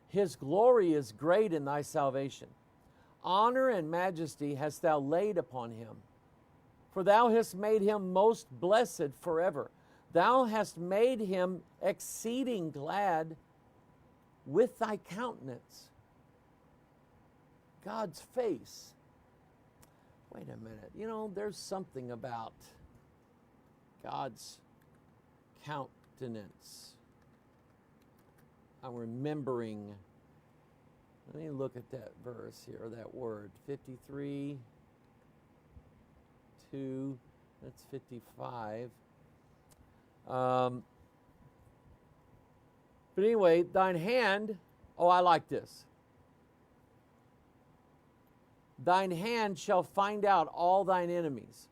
His glory is great in thy salvation. Honor and majesty hast thou laid upon him. For thou hast made him most blessed forever. Thou hast made him exceeding glad with thy countenance. God's face. Wait a minute. You know, there's something about God's countenance. I'm remembering. Let me look at that verse here, that word. 53, 2, that's 55. But anyway, thine hand, I like this. Thine hand shall find out all thine enemies.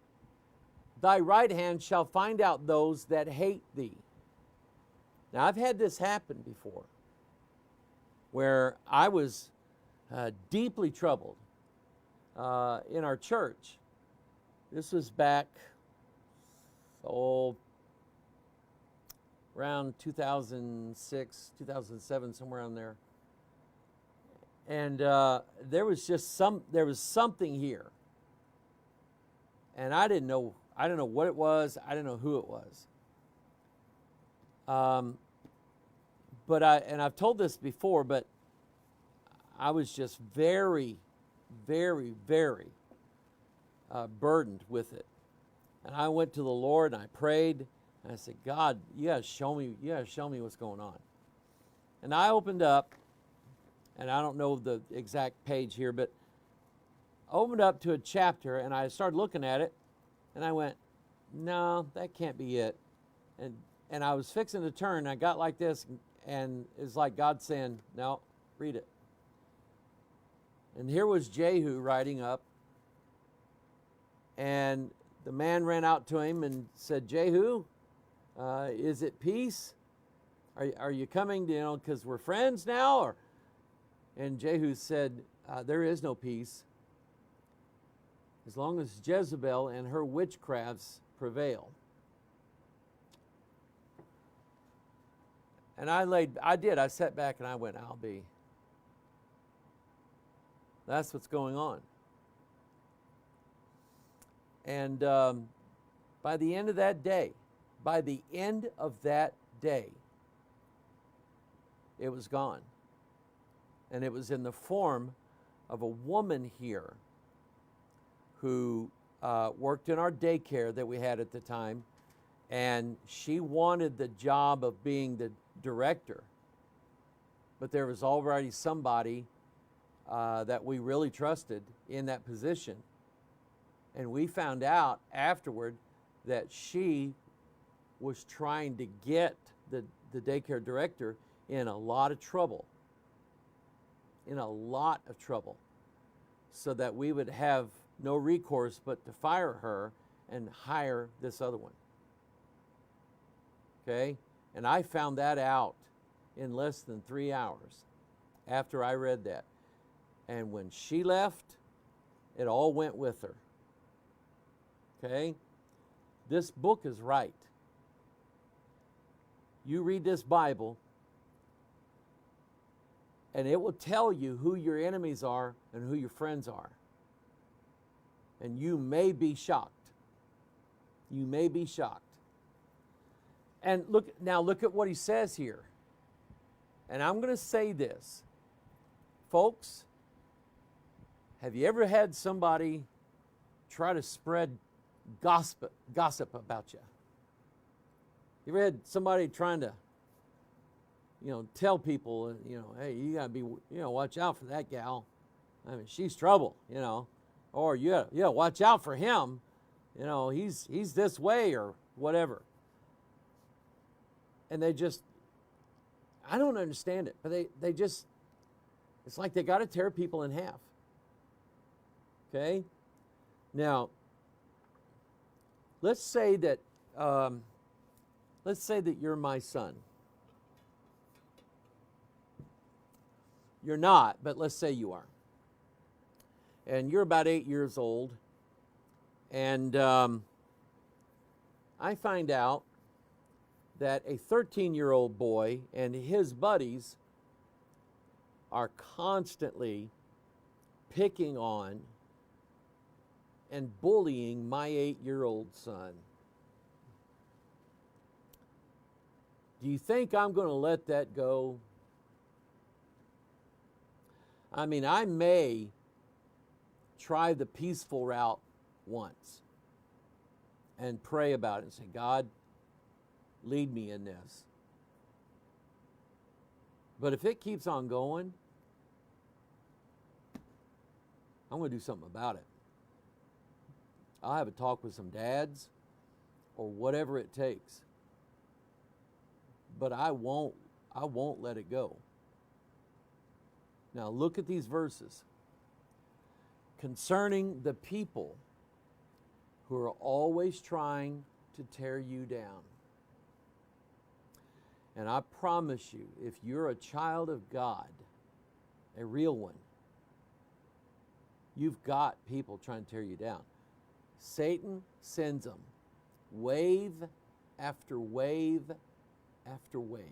Thy right hand shall find out those that hate thee. Now, I've had this happen before, where I was deeply troubled in our church. This was back, around 2006, 2007, somewhere around there. And there was something here. And I didn't know what it was. I didn't know who it was. But I've told this before, but I was just very, very, very burdened with it. And I went to the Lord and I prayed and I said, God, you gotta show me what's going on. And I opened up, and I don't know the exact page here, but I opened up to a chapter and I started looking at it and I went, no, that can't be it. And I was fixing to turn, and I got like this, and it's like God saying, no, read it. And here was Jehu riding up, and the man ran out to him and said, Jehu, is it peace? Are you coming, because we're friends now? And Jehu said, there is no peace as long as Jezebel and her witchcrafts prevail. And I sat back and I went, that's what's going on. And by the end of that day, it was gone. And it was in the form of a woman here who worked in our daycare that we had at the time, and she wanted the job of being the director. But there was already somebody that we really trusted in that position. And we found out afterward that she was trying to get the daycare director in a lot of trouble. So that we would have no recourse but to fire her and hire this other one. Okay? And I found that out in less than 3 hours after I read that. And when she left, it all went with her. Okay? This book is right. You read this Bible, and it will tell you who your enemies are and who your friends are. And you may be shocked. You may be shocked. And look at what he says here. And I'm going to say this. Folks, have you ever had somebody try to spread gossip about you? You ever had somebody trying to, tell people, hey, you got to be, watch out for that gal. I mean, she's trouble, Or you gotta watch out for him. He's this way or whatever. And they just, I don't understand it, but they just, it's like they got to tear people in half. Okay? Now, let's say that you're my son. You're not, but let's say you are. And you're about 8 years old, and I find out that a 13-year-old boy and his buddies are constantly picking on and bullying my 8-year-old son. Do you think I'm going to let that go? I mean, I may try the peaceful route once and pray about it and say, God, lead me in this. But if it keeps on going, I'm going to do something about it. I'll have a talk with some dads or whatever it takes. But I won't let it go. Now look at these verses. Concerning the people who are always trying to tear you down. And I promise you, if you're a child of God, a real one, you've got people trying to tear you down. Satan sends them wave after wave after wave.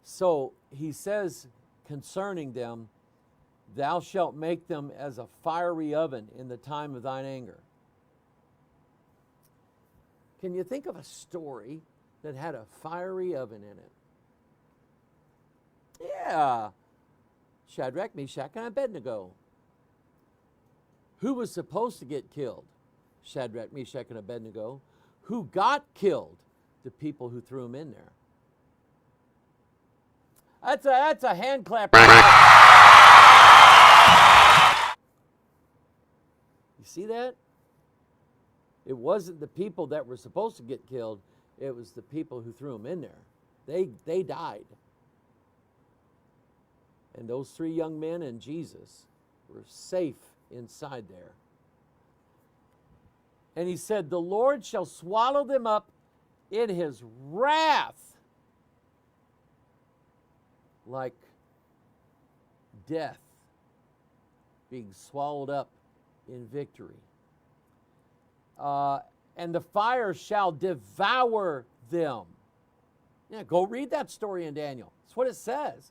So he says concerning them Thou shalt make them as a fiery oven in the time of thine anger. Can you think of a story that had a fiery oven in it? Yeah. Shadrach, Meshach, and Abednego. Who was supposed to get killed? Shadrach, Meshach, and Abednego. Who got killed? The people who threw them in there. That's a hand clap. You see that? It wasn't the people that were supposed to get killed. It was the people who threw them in there. They died. And those 3 young men and Jesus were safe inside there. And he said, the Lord shall swallow them up in his wrath, like death being swallowed up in victory. And the fire shall devour them. Yeah, go read that story in Daniel. That's what it says.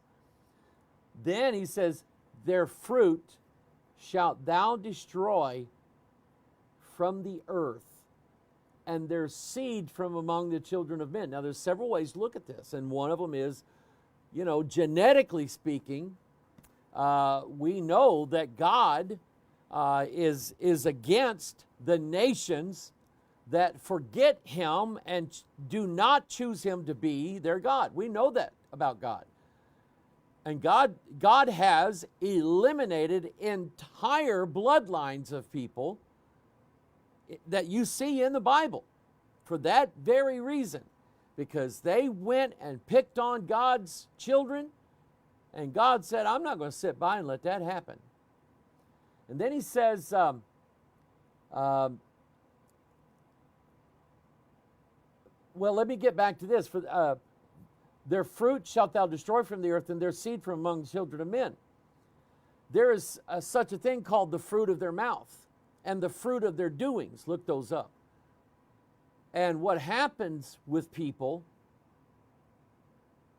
Then he says, their fruit shalt thou destroy from the earth, and their seed from among the children of men. Now, there's several ways to look at this, and one of them is, genetically speaking, we know that God is against the nations that forget him and do not choose him to be their God. We know that about God. And God has eliminated entire bloodlines of people that you see in the Bible for that very reason, because they went and picked on God's children, and God said, I'm not going to sit by and let that happen. And then he says, well, let me get back to this. For their fruit shalt thou destroy from the earth, and their seed from among the children of men. There is such a thing called the fruit of their mouth and the fruit of their doings. Look those up. And what happens with people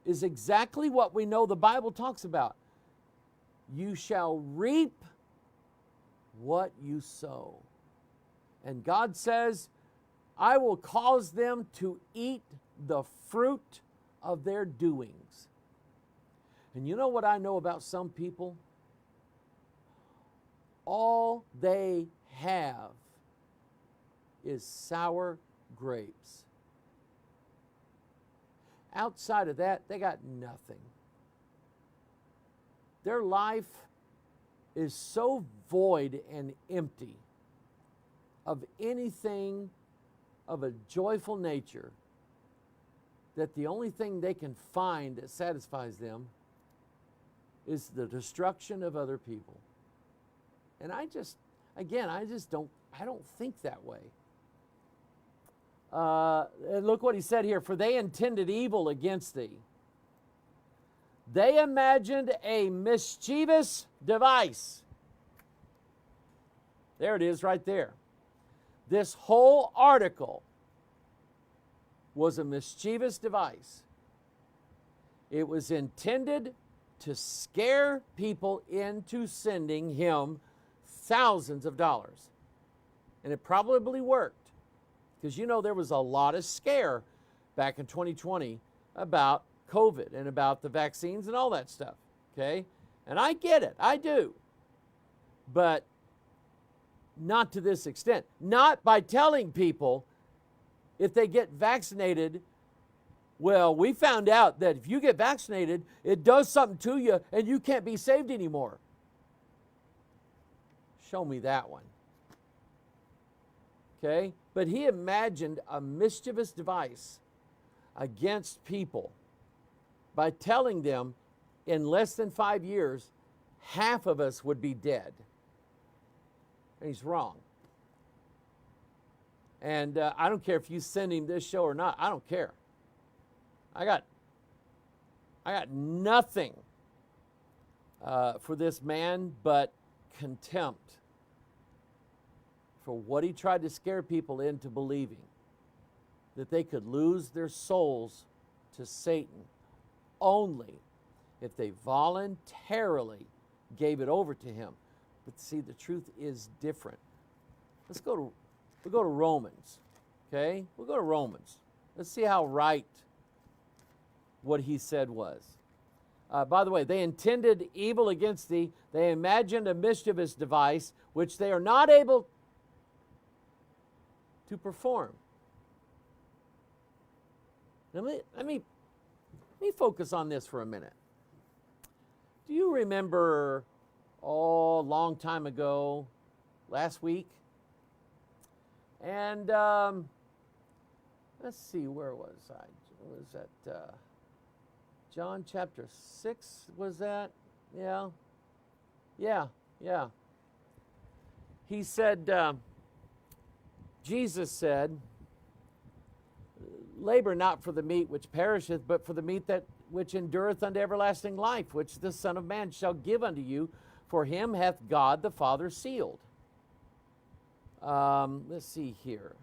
is exactly what we know the Bible talks about. You shall reap what you sow. And God says, I will cause them to eat the fruit of their doings. And you know what I know about some people? All they have is sour grapes. Outside of that, they got nothing. Their life is so void and empty of anything of a joyful nature that the only thing they can find that satisfies them is the destruction of other people. And I don't think that way. And look what he said here. For they intended evil against thee. They imagined a mischievous device. There it is right there. This whole article was a mischievous device. It was intended to scare people into sending him thousands of dollars. And it probably worked, because there was a lot of scare back in 2020 about COVID and about the vaccines and all that stuff, okay? And I get it, I do. But not to this extent. Not by telling people if they get vaccinated, well, we found out that if you get vaccinated, it does something to you and you can't be saved anymore. Show me that one. Okay? But he imagined a mischievous device against people by telling them in less than 5 years, half of us would be dead. And he's wrong. And I don't care if you send him this show or not. I don't care. I got nothing for this man but contempt for what he tried to scare people into believing, that they could lose their souls to Satan only if they voluntarily gave it over to him. But see, the truth is different. We'll go to Romans, okay? We'll go to Romans. Let's see how right what he said was. By the way, they intended evil against thee. They imagined a mischievous device, which they are not able to perform. Now, let me focus on this for a minute. Do you remember, a long time ago, last week? And let's see, where was I? Was that John chapter 6? Was that? Yeah. He said, Jesus said, labor not for the meat which perisheth, but for the meat that which endureth unto everlasting life, which the Son of Man shall give unto you, for him hath God the Father sealed. Let's see here.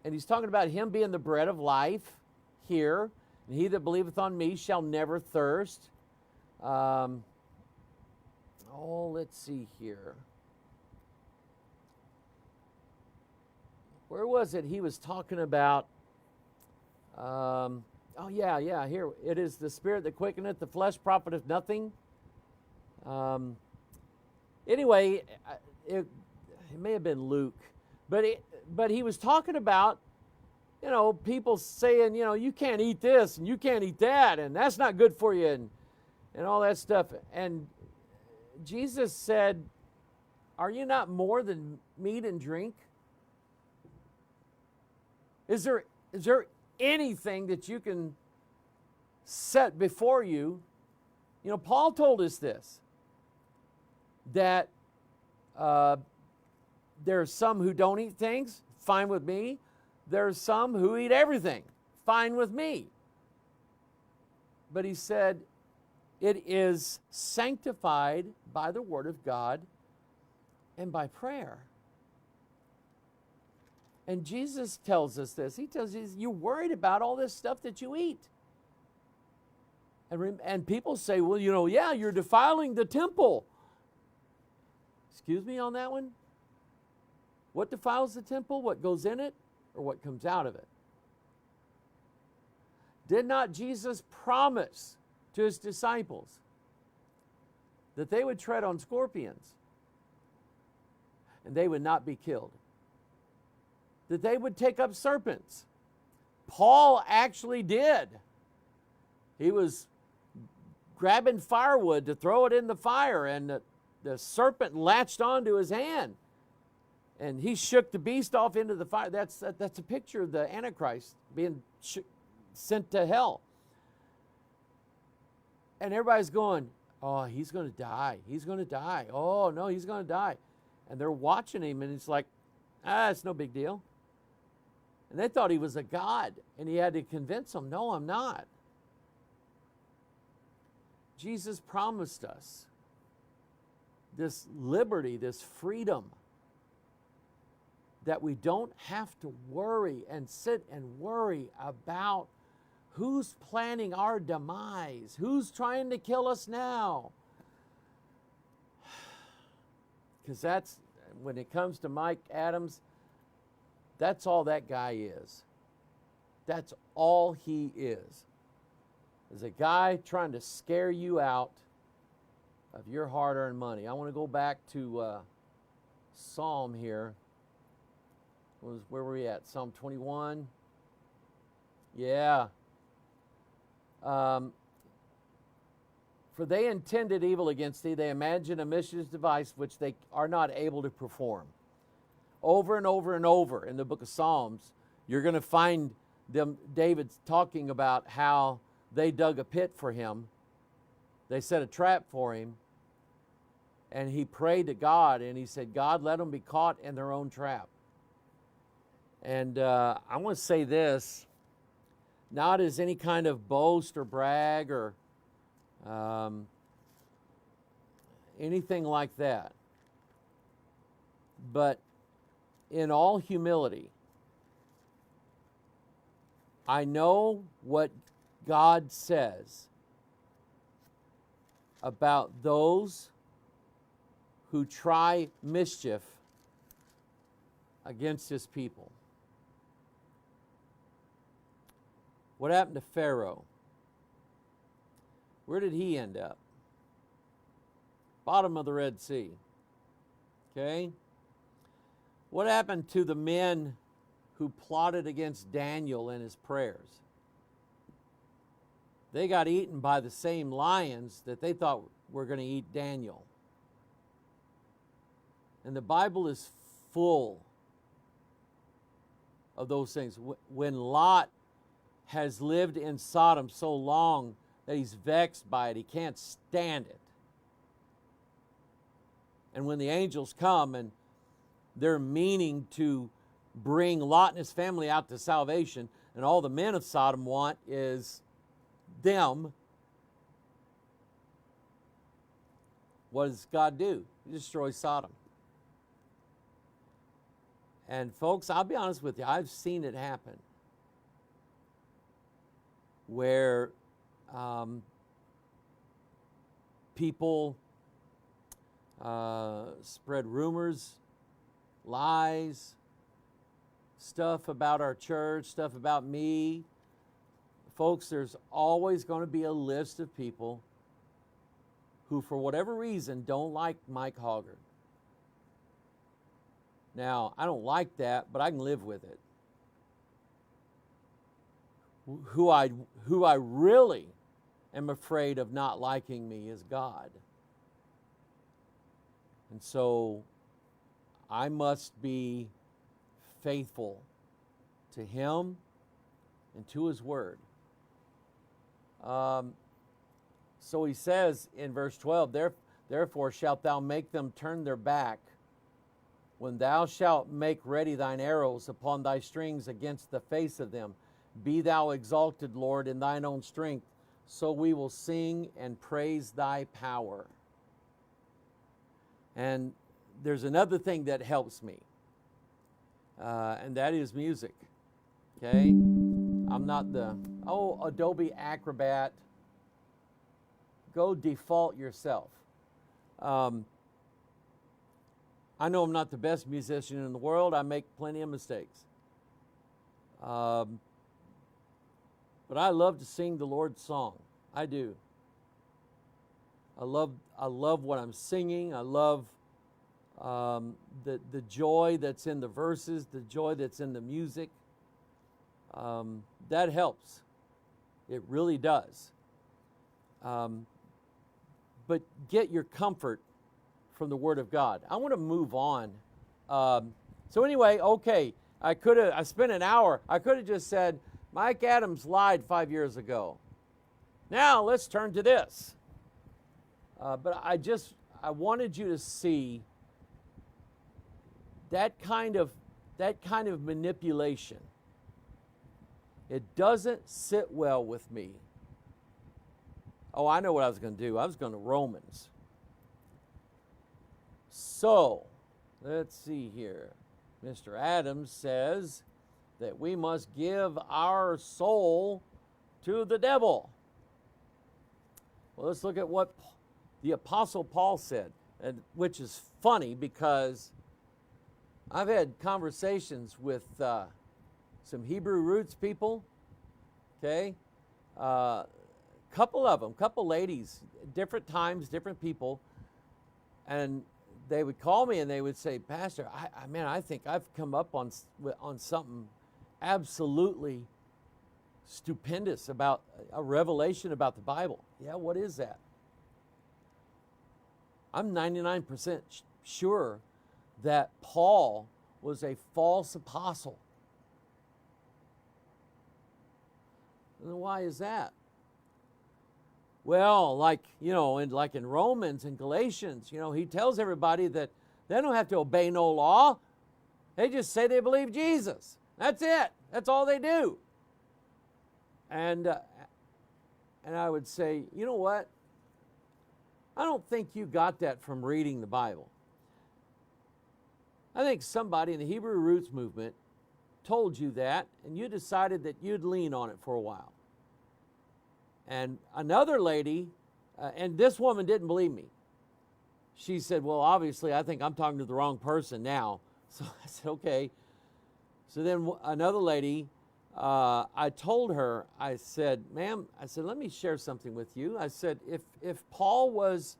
And he's talking about him being the bread of life here. And he that believeth on me shall never thirst. Let's see here. Where was it he was talking about? Here. It is the spirit that quickeneth, the flesh profiteth nothing. Anyway, it may have been Luke. But he was talking about, people saying, you can't eat this and you can't eat that, and that's not good for you, and all that stuff. And Jesus said, are you not more than meat and drink? Is there anything that you can set before you? Paul told us this, that there are some who don't eat things, fine with me. There's some who eat everything, fine with me. But he said, it is sanctified by the word of God and by prayer. And Jesus tells us this. He tells us, you're worried about all this stuff that you eat. And people say, well, you're defiling the temple. Excuse me on that one? What defiles the temple? What goes in it or what comes out of it? Did not Jesus promise to his disciples that they would tread on scorpions and they would not be killed? That they would take up serpents? Paul actually did. He was grabbing firewood to throw it in the fire, and the serpent latched onto his hand. And he shook the beast off into the fire. That's a picture of the Antichrist being sent to hell. And everybody's going, oh, he's going to die. He's going to die. Oh, no, he's going to die. And they're watching him, and it's like, it's no big deal. And they thought he was a god, and he had to convince them, no, I'm not. Jesus promised us this liberty, this freedom, that we don't have to worry and sit and worry about who's planning our demise, who's trying to kill us now. Because that's, when it comes to Mike Adams, that's all that guy is. That's all he is a guy trying to scare you out of your hard-earned money. I want to go back to Psalm here. Where were we at? Psalm 21. Yeah. For they intended evil against thee. They imagined a mischievous device which they are not able to perform. Over and over and over in the book of Psalms, you're going to find David talking about how they dug a pit for him. They set a trap for him. And he prayed to God, and he said, God, let them be caught in their own trap. And I want to say this, not as any kind of boast or brag or anything like that, but in all humility, I know what God says about those who try mischief against his people. What happened to Pharaoh? Where did he end up? Bottom of the Red Sea. Okay? What happened to the men who plotted against Daniel and his prayers? They got eaten by the same lions that they thought were going to eat Daniel. And the Bible is full of those things. When Lot has lived in Sodom so long that he's vexed by it, he can't stand it. And when the angels come and they're meaning to bring Lot and his family out to salvation, and all the men of Sodom want is them, what does God do? He destroys Sodom. And folks, I'll be honest with you, I've seen it happen where people spread rumors, lies, stuff about our church, stuff about me. Folks, there's always going to be a list of people who, for whatever reason, don't like Mike Hoggard. Now, I don't like that, but I can live with it. Who I really am afraid of not liking me is God. And so I must be faithful to Him and to His Word. So he says in verse 12, Therefore shalt thou make them turn their back, when thou shalt make ready thine arrows upon thy strings against the face of them. Be thou exalted, Lord, in thine own strength, so we will sing and praise thy power. And there's another thing that helps me, and that is music. Okay? I'm not the, Adobe Acrobat. Go default yourself. I know I'm not the best musician in the world. I make plenty of mistakes. But I love to sing the Lord's song. I do. I love what I'm singing. I love the joy that's in the verses, the joy that's in the music. That helps. It really does. But get your comfort from the Word of God. I want to move on. So anyway, okay, I spent an hour. I could have just said, Mike Adams lied 5 years ago. Now let's turn to this. But I wanted you to see that kind of manipulation. It doesn't sit well with me. Oh, I know what I was going to do. I was going to Romans. So, let's see here. Mr. Adams says that we must give our soul to the devil. Well, let's look at what the Apostle Paul said, which is funny because I've had conversations with some Hebrew roots people, okay? Couple ladies, different times, different people, and they would call me and they would say, Pastor, I think I've come up on something absolutely stupendous, about a revelation about the Bible. Yeah, what is that? I'm 99% sure that Paul was a false apostle. And why is that? Well, like in Romans and Galatians, he tells everybody that they don't have to obey no law. They just say they believe Jesus. That's it. That's all they do. And I would say, you know what? I don't think you got that from reading the Bible. I think somebody in the Hebrew Roots movement told you that, and you decided that you'd lean on it for a while. And another lady and this woman didn't believe me. She said, well, obviously, I think I'm talking to the wrong person now. So I said, okay. So then another lady, I told her, I said, ma'am, I said, let me share something with you. I said, if Paul was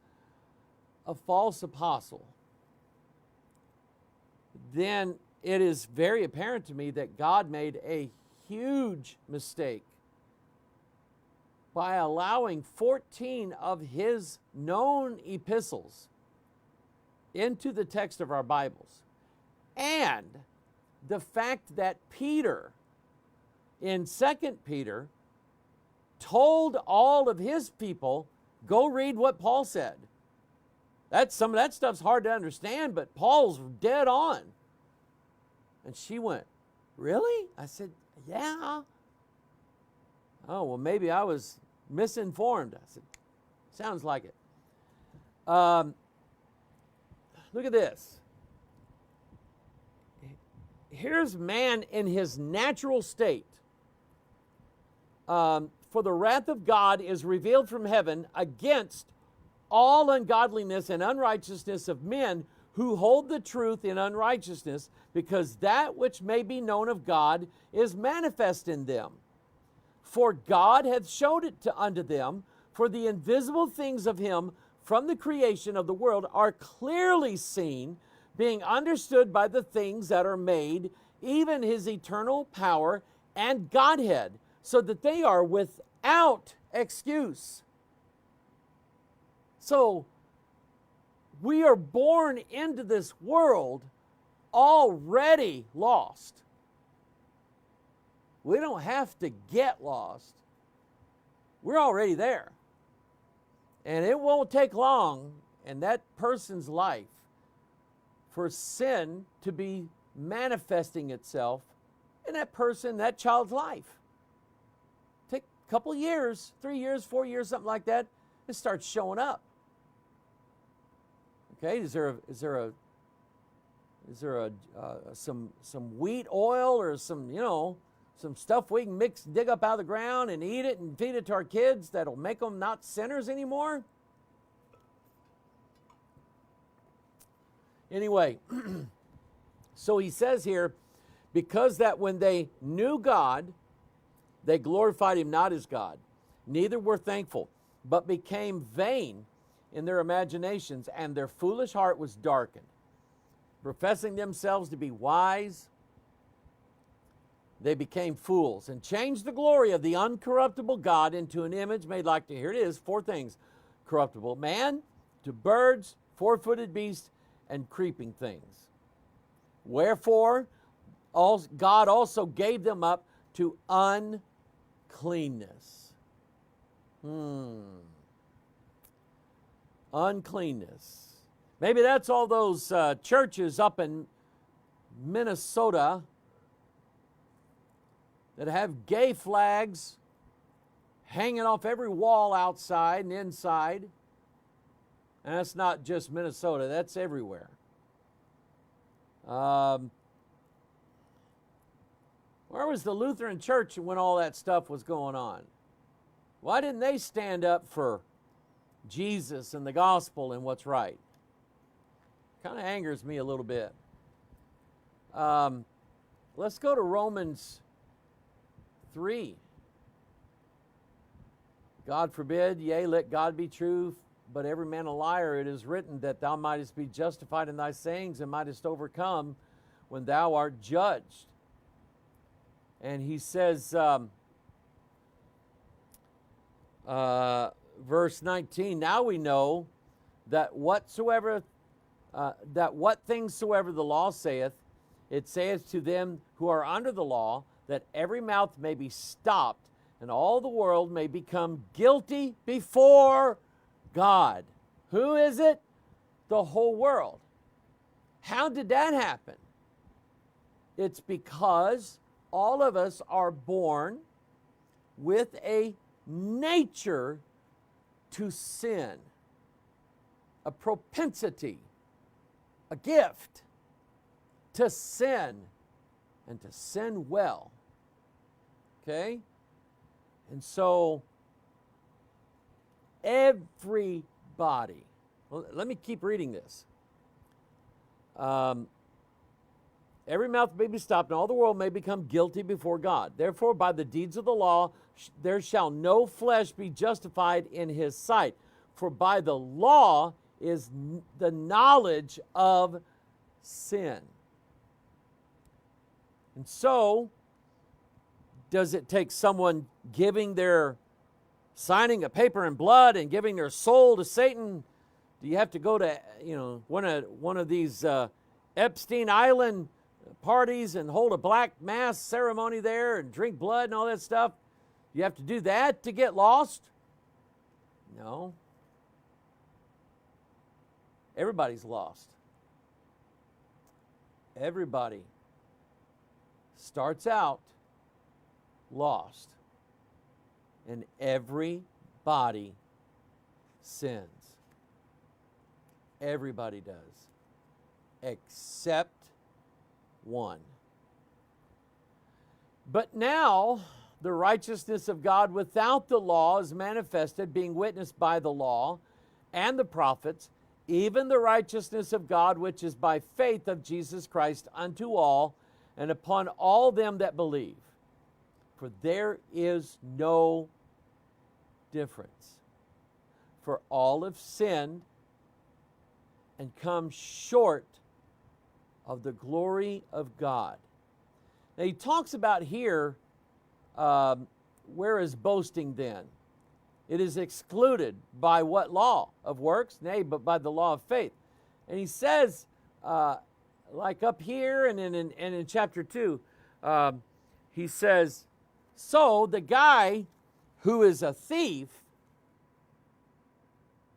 a false apostle, then it is very apparent to me that God made a huge mistake by allowing 14 of his known epistles into the text of our Bibles. And the fact that Peter, in 2 Peter, told all of his people, go read what Paul said. Some of that stuff's hard to understand, but Paul's dead on. And she went, really? I said, yeah. Oh, well, maybe I was misinformed. I said, sounds like it. Look at this. Here's man in his natural state. For the wrath of God is revealed from heaven against all ungodliness and unrighteousness of men who hold the truth in unrighteousness, because that which may be known of God is manifest in them. For God hath showed it unto them, for the invisible things of him from the creation of the world are clearly seen, being understood by the things that are made, even his eternal power and Godhead, so that they are without excuse. So, we are born into this world already lost. We don't have to get lost. We're already there. And it won't take long in that person's life for sin to be manifesting itself in that person, that child's life. Take a couple of years, 3 years, 4 years, something like that, it starts showing up. Okay, is there some wheat oil or some stuff we can dig up out of the ground and eat it and feed it to our kids that'll make them not sinners anymore? Anyway, so he says here, because that when they knew God, they glorified him not as God, neither were thankful, but became vain in their imaginations, and their foolish heart was darkened. Professing themselves to be wise, they became fools, and changed the glory of the uncorruptible God into an image made like to, here it is, 4 things, corruptible man, to birds, 4-footed beasts, and creeping things. Wherefore, God also gave them up to uncleanness. Uncleanness. Maybe that's all those churches up in Minnesota that have gay flags hanging off every wall outside and inside. And that's not just Minnesota, that's everywhere. Where was the Lutheran Church when all that stuff was going on? Why didn't they stand up for Jesus and the gospel and what's right? Kind of angers me a little bit. Let's go to Romans 3. God forbid, yea, let God be true, but every man a liar. It is written that thou mightest be justified in thy sayings and mightest overcome when thou art judged. And he says, verse 19, now we know that what things soever the law saith, it saith to them who are under the law, that every mouth may be stopped, and all the world may become guilty before God. Who is it? The whole world. How did that happen? It's because all of us are born with a nature to sin, a propensity, a gift to sin, and to sin well. Okay? And so Everybody. Well, let me keep reading this. Every mouth may be stopped, and all the world may become guilty before God. Therefore, by the deeds of the law, there shall no flesh be justified in his sight. For by the law is the knowledge of sin. And so, does it take someone signing a paper in blood and giving their soul to Satan? Do you have to go to, one of these Epstein Island parties and hold a black mass ceremony there and drink blood and all that stuff? You have to do that to get lost? No. Everybody's lost. Everybody starts out lost. And everybody sins. Everybody does. Except one. But now, the righteousness of God without the law is manifested, being witnessed by the law and the prophets, even the righteousness of God which is by faith of Jesus Christ unto all, and upon all them that believe. For there is no difference. For all have sinned and come short of the glory of God. Now he talks about here, where is boasting then? It is excluded by what law? Of works? Nay, but by the law of faith. And he says, like up here and in chapter 2, he says, so the guy who is a thief,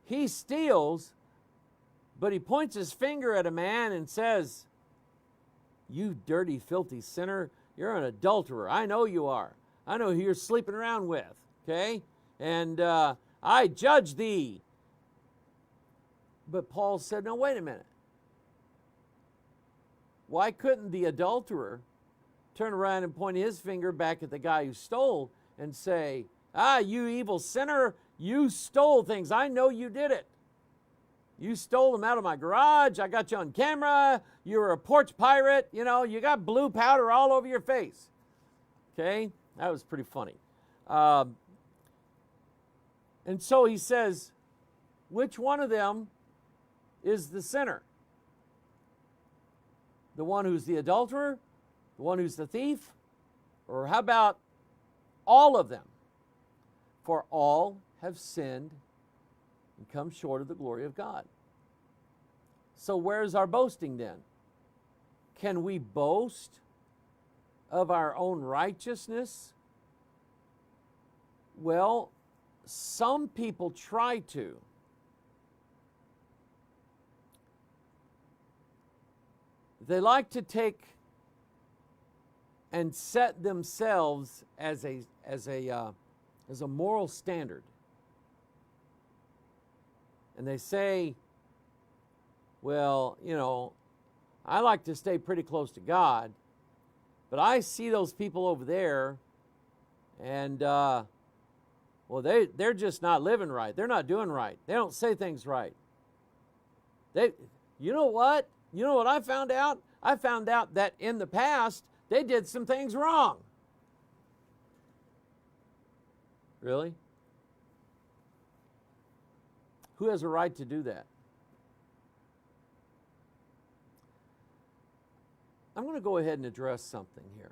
he steals, but he points his finger at a man and says, you dirty, filthy sinner, you're an adulterer. I know you are. I know who you're sleeping around with, okay? And I judge thee. But Paul said, no, wait a minute. Why couldn't the adulterer turn around and point his finger back at the guy who stole and say, you evil sinner, you stole things. I know you did it. You stole them out of my garage. I got you on camera. You were a porch pirate. You got blue powder all over your face. Okay? That was pretty funny. And so he says, which one of them is the sinner? The one who's the adulterer? The one who's the thief? Or how about all of them? For all have sinned and come short of the glory of God. So where's our boasting then? Can we boast of our own righteousness? Well, some people try to. They like to take and set themselves as a moral standard. And they say, well, I like to stay pretty close to God, but I see those people over there, and they're just not living right. They're not doing right. They don't say things right. You know what? You know what I found out? I found out that in the past, they did some things wrong. Really? Who has a right to do that? I'm going to go ahead and address something here.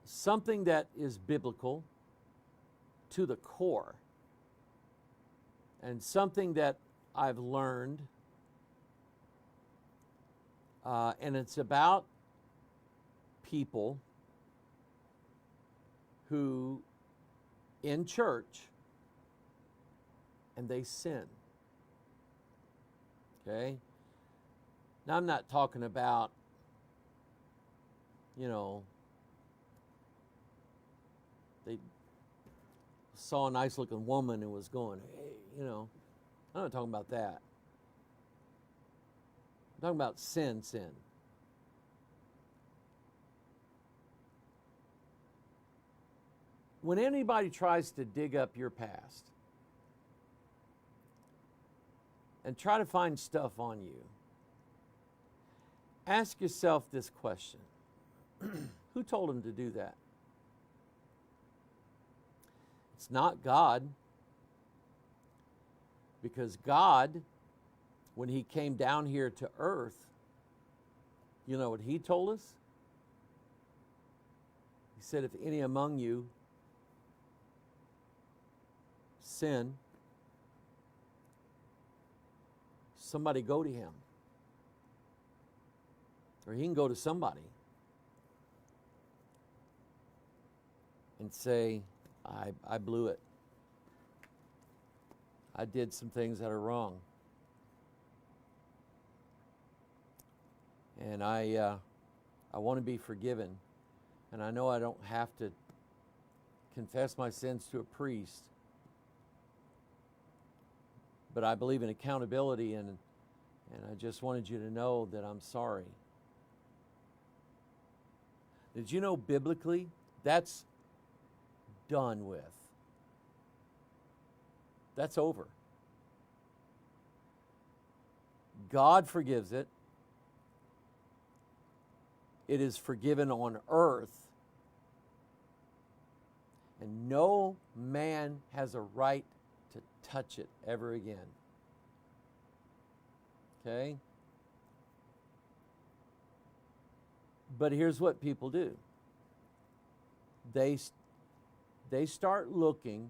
Something that is biblical to the core, and something that I've learned, and it's about people who in church and they sin. Okay? Now I'm not talking about, they saw a nice looking woman and was going, hey, I'm not talking about that. I'm talking about sin. when anybody tries to dig up your past and try to find stuff on you, ask yourself this question. Who told him to do that? It's not God. Because God, when he came down here to earth, you know what he told us? He said, if any among you sin, somebody go to him. Or he can go to somebody and say, I blew it. I did some things that are wrong. And I want to be forgiven. And I know I don't have to confess my sins to a priest. But I believe in accountability, and I just wanted you to know that I'm sorry. Did you know biblically that's done with? That's over. God forgives it. It is forgiven on earth. And no man has a right to touch it ever again. Okay? But here's what people do. They start looking,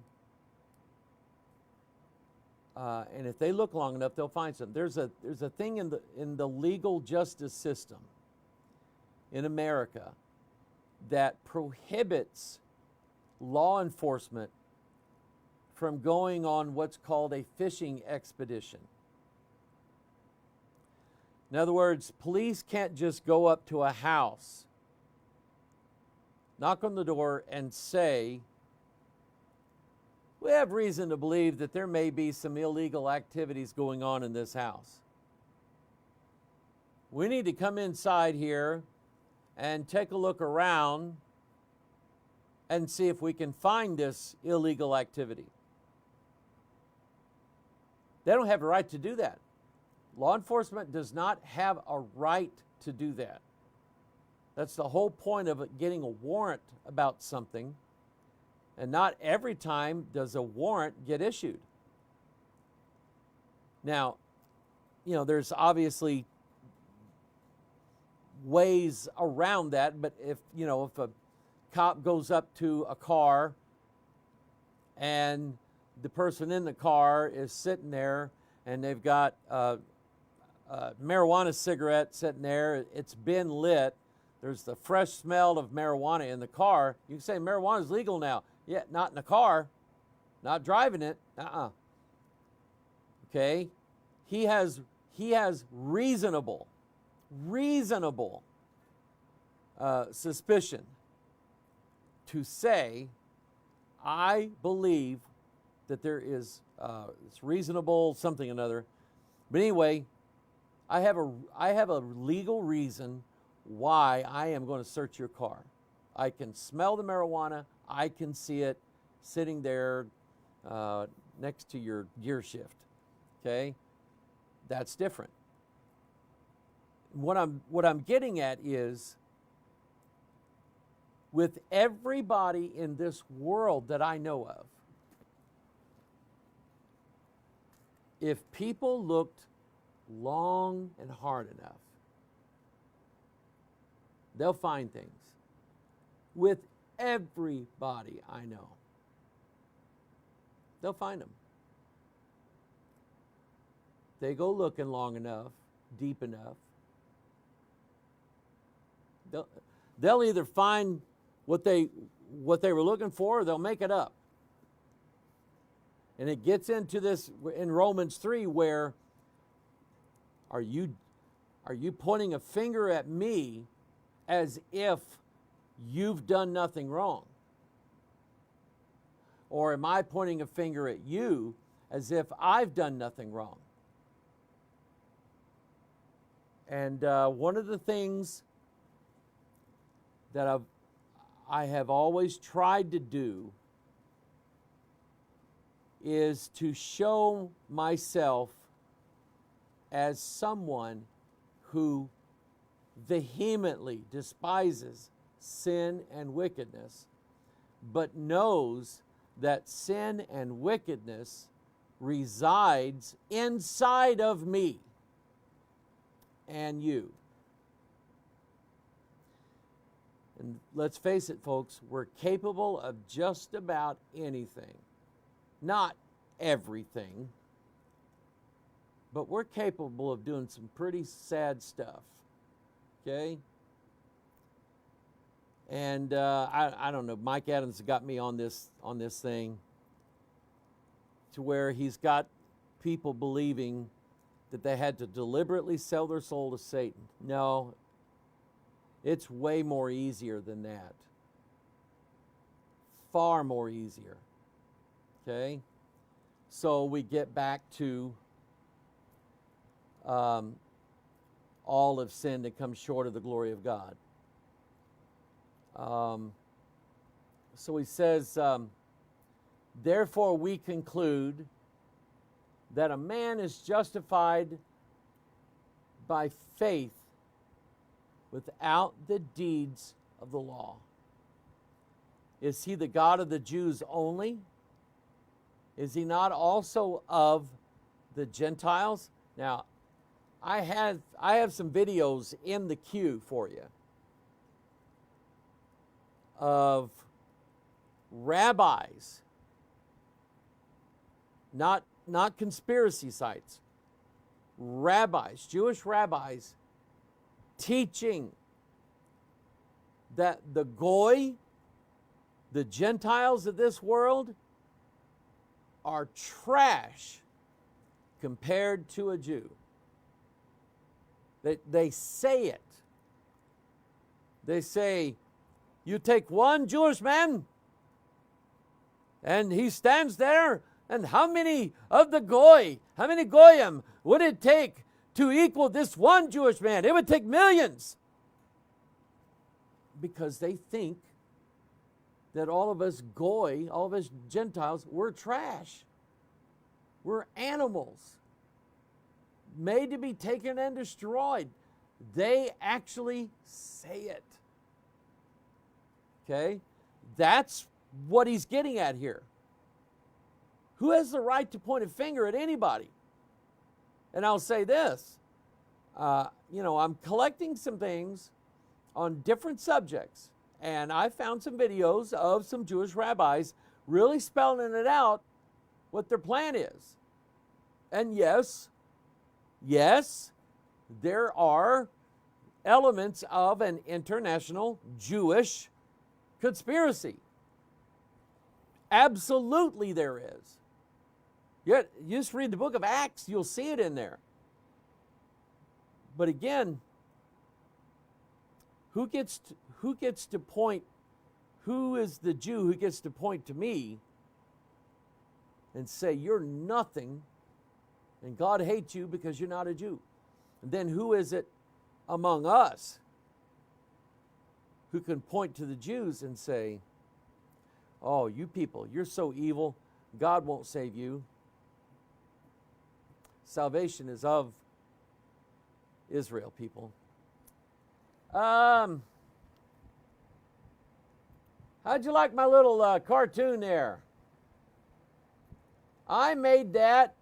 and if they look long enough, they'll find something. There's a thing in the legal justice system in America that prohibits law enforcement from going on what's called a fishing expedition. In other words, police can't just go up to a house, knock on the door, and say, we have reason to believe that there may be some illegal activities going on in this house. We need to come inside here and take a look around and see if we can find this illegal activity. They don't have a right to do that. Law enforcement does not have a right to do that. That's the whole point of getting a warrant about something. And not every time does a warrant get issued. Now, there's obviously ways around that, but if a cop goes up to a car and the person in the car is sitting there and they've got a marijuana cigarette sitting there, it's been lit, there's the fresh smell of marijuana in the car, you can say marijuana is legal now. Yeah, not in the car, not driving it. Okay, he has reasonable suspicion to say, I believe that there is it's reasonable something or another. But anyway, I have a legal reason why I am going to search your car. I can smell the marijuana. I can see it sitting there next to your gear shift. Okay, that's different. What I'm getting at is, with everybody in this world that I know of, if people looked long and hard enough, they'll find things. With everybody I know, they'll find them. They go looking long enough, deep enough, they'll either find what they were looking for, or they'll make it up. And it gets into this in Romans 3, where are you pointing a finger at me as if you've done nothing wrong? Or am I pointing a finger at you as if I've done nothing wrong? And one of the things that I have always tried to do is to show myself as someone who vehemently despises sin and wickedness, but knows that sin and wickedness resides inside of me and you. And let's face it, folks, we're capable of just about anything. Not everything, but we're capable of doing some pretty sad stuff. Okay? And I don't know, Mike Adams got me on this thing to where he's got people believing that they had to deliberately sell their soul to Satan. No, it's way more easier than that. Far more easier. Okay? So we get back to all have sinned and come short of the glory of God. So he says, therefore we conclude that a man is justified by faith without the deeds of the law. Is he the God of the Jews only? Is he not also of the Gentiles? Now, I have some videos in the queue for you of rabbis, not conspiracy sites, rabbis, Jewish rabbis, teaching that the Goy, the Gentiles of this world, are trash compared to a Jew. They say it. They say, you take one Jewish man, and he stands there, and how many of the Goy, how many Goyim would it take to equal this one Jewish man? It would take millions. Because they think that all of us Goy, all of us Gentiles, we're trash. We're animals, made to be taken and destroyed. They actually say it. Okay? That's what he's getting at here. Who has the right to point a finger at anybody? And I'll say this. I'm collecting some things on different subjects, and I found some videos of some Jewish rabbis really spelling it out what their plan is. And yes, there are elements of an international Jewish conspiracy. Absolutely there is. Yet, you just read the book of Acts, you'll see it in there. But again, who gets to point, who is the Jew who gets to point to me and say, you're nothing, and God hates you because you're not a Jew? And then who is it among us who can point to the Jews and say, oh, you people, you're so evil, God won't save you. Salvation is of Israel, people. How'd you like my little cartoon there? I made that.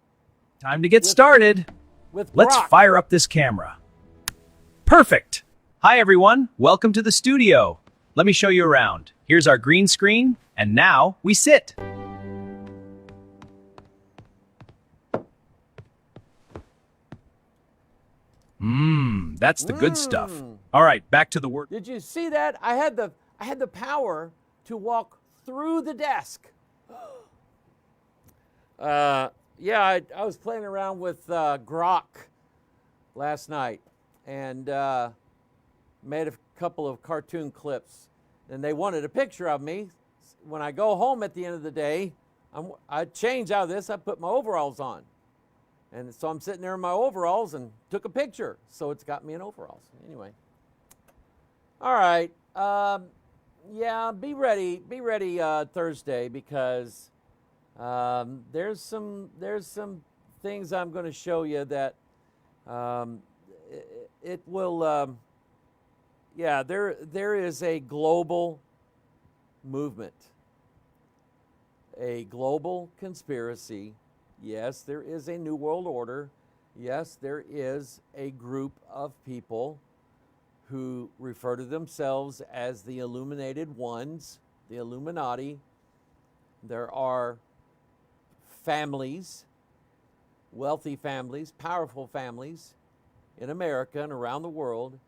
Time to get started. Let's fire up this camera. Perfect. Hi, everyone. Welcome to the studio. Let me show you around. Here's our green screen, and now we sit. That's the good stuff. All right, back to the work. Did you see that? I had the power to walk through the desk. I was playing around with Grok last night and made a couple of cartoon clips. And they wanted a picture of me. When I go home at the end of the day, I change out of this, I put my overalls on. And so I'm sitting there in my overalls and took a picture. So it's got me in overalls. Anyway. All right. Be ready Thursday, because There's some things I'm going to show you that it will. There is a global movement, a global conspiracy. Yes, there is a new world order. Yes, there is a group of people who refer to themselves as the Illuminated Ones, the Illuminati. There are families, wealthy families, powerful families in America and around the world,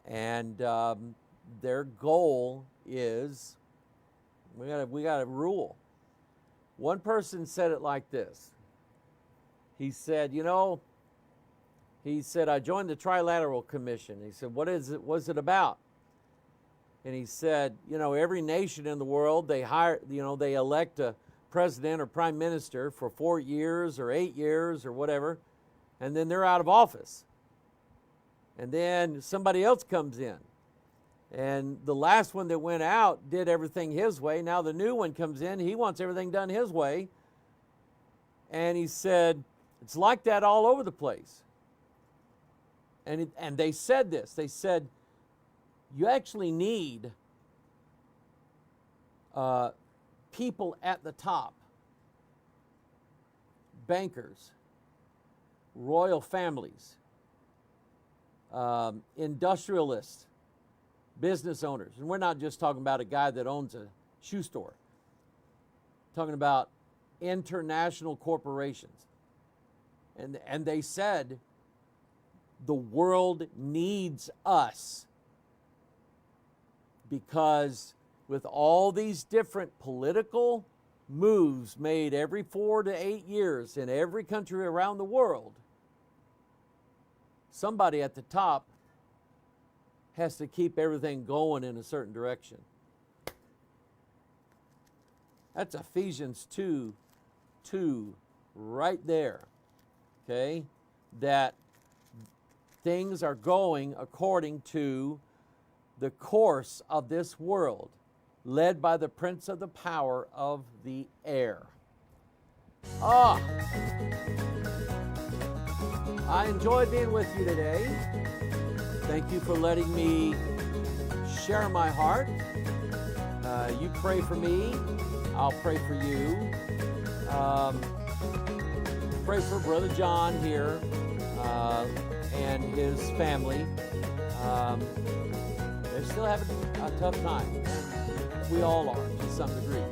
and their goal is we got to rule. One person said it like this. He said, I joined the Trilateral Commission. He said, what's it about? And he said, every nation in the world, they elect a president or prime minister for 4 years or 8 years or whatever, and then they're out of office. And then somebody else comes in. And the last one that went out did everything his way. Now the new one comes in, he wants everything done his way. And he said, it's like that all over the place. And they said this. They said, you actually need people at the top, bankers, royal families, industrialists, business owners. And we're not just talking about a guy that owns a shoe store. We're talking about international corporations. And they said, the world needs us, because with all these different political moves made every 4 to 8 years in every country around the world, somebody at the top has to keep everything going in a certain direction. That's Ephesians 2:2 right there. Okay? That things are going according to the course of this world, led by the prince of the power of the air. I enjoyed being with you today. Thank you for letting me share my heart. You pray for me, I'll pray for you. Pray for Brother John here and his family. They're still having a tough time. We all are to some degree.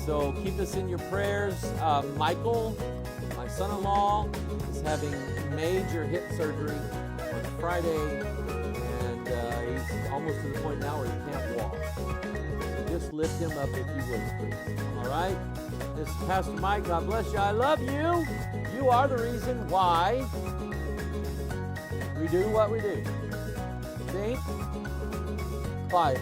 So keep us in your prayers. Michael, my son-in-law, is having major hip surgery on Friday, and he's almost to the point now where he can't walk. So just lift him up if you would, please. All right? This is Pastor Mike. God bless you. I love you. You are the reason why we do what we do. Think, fight.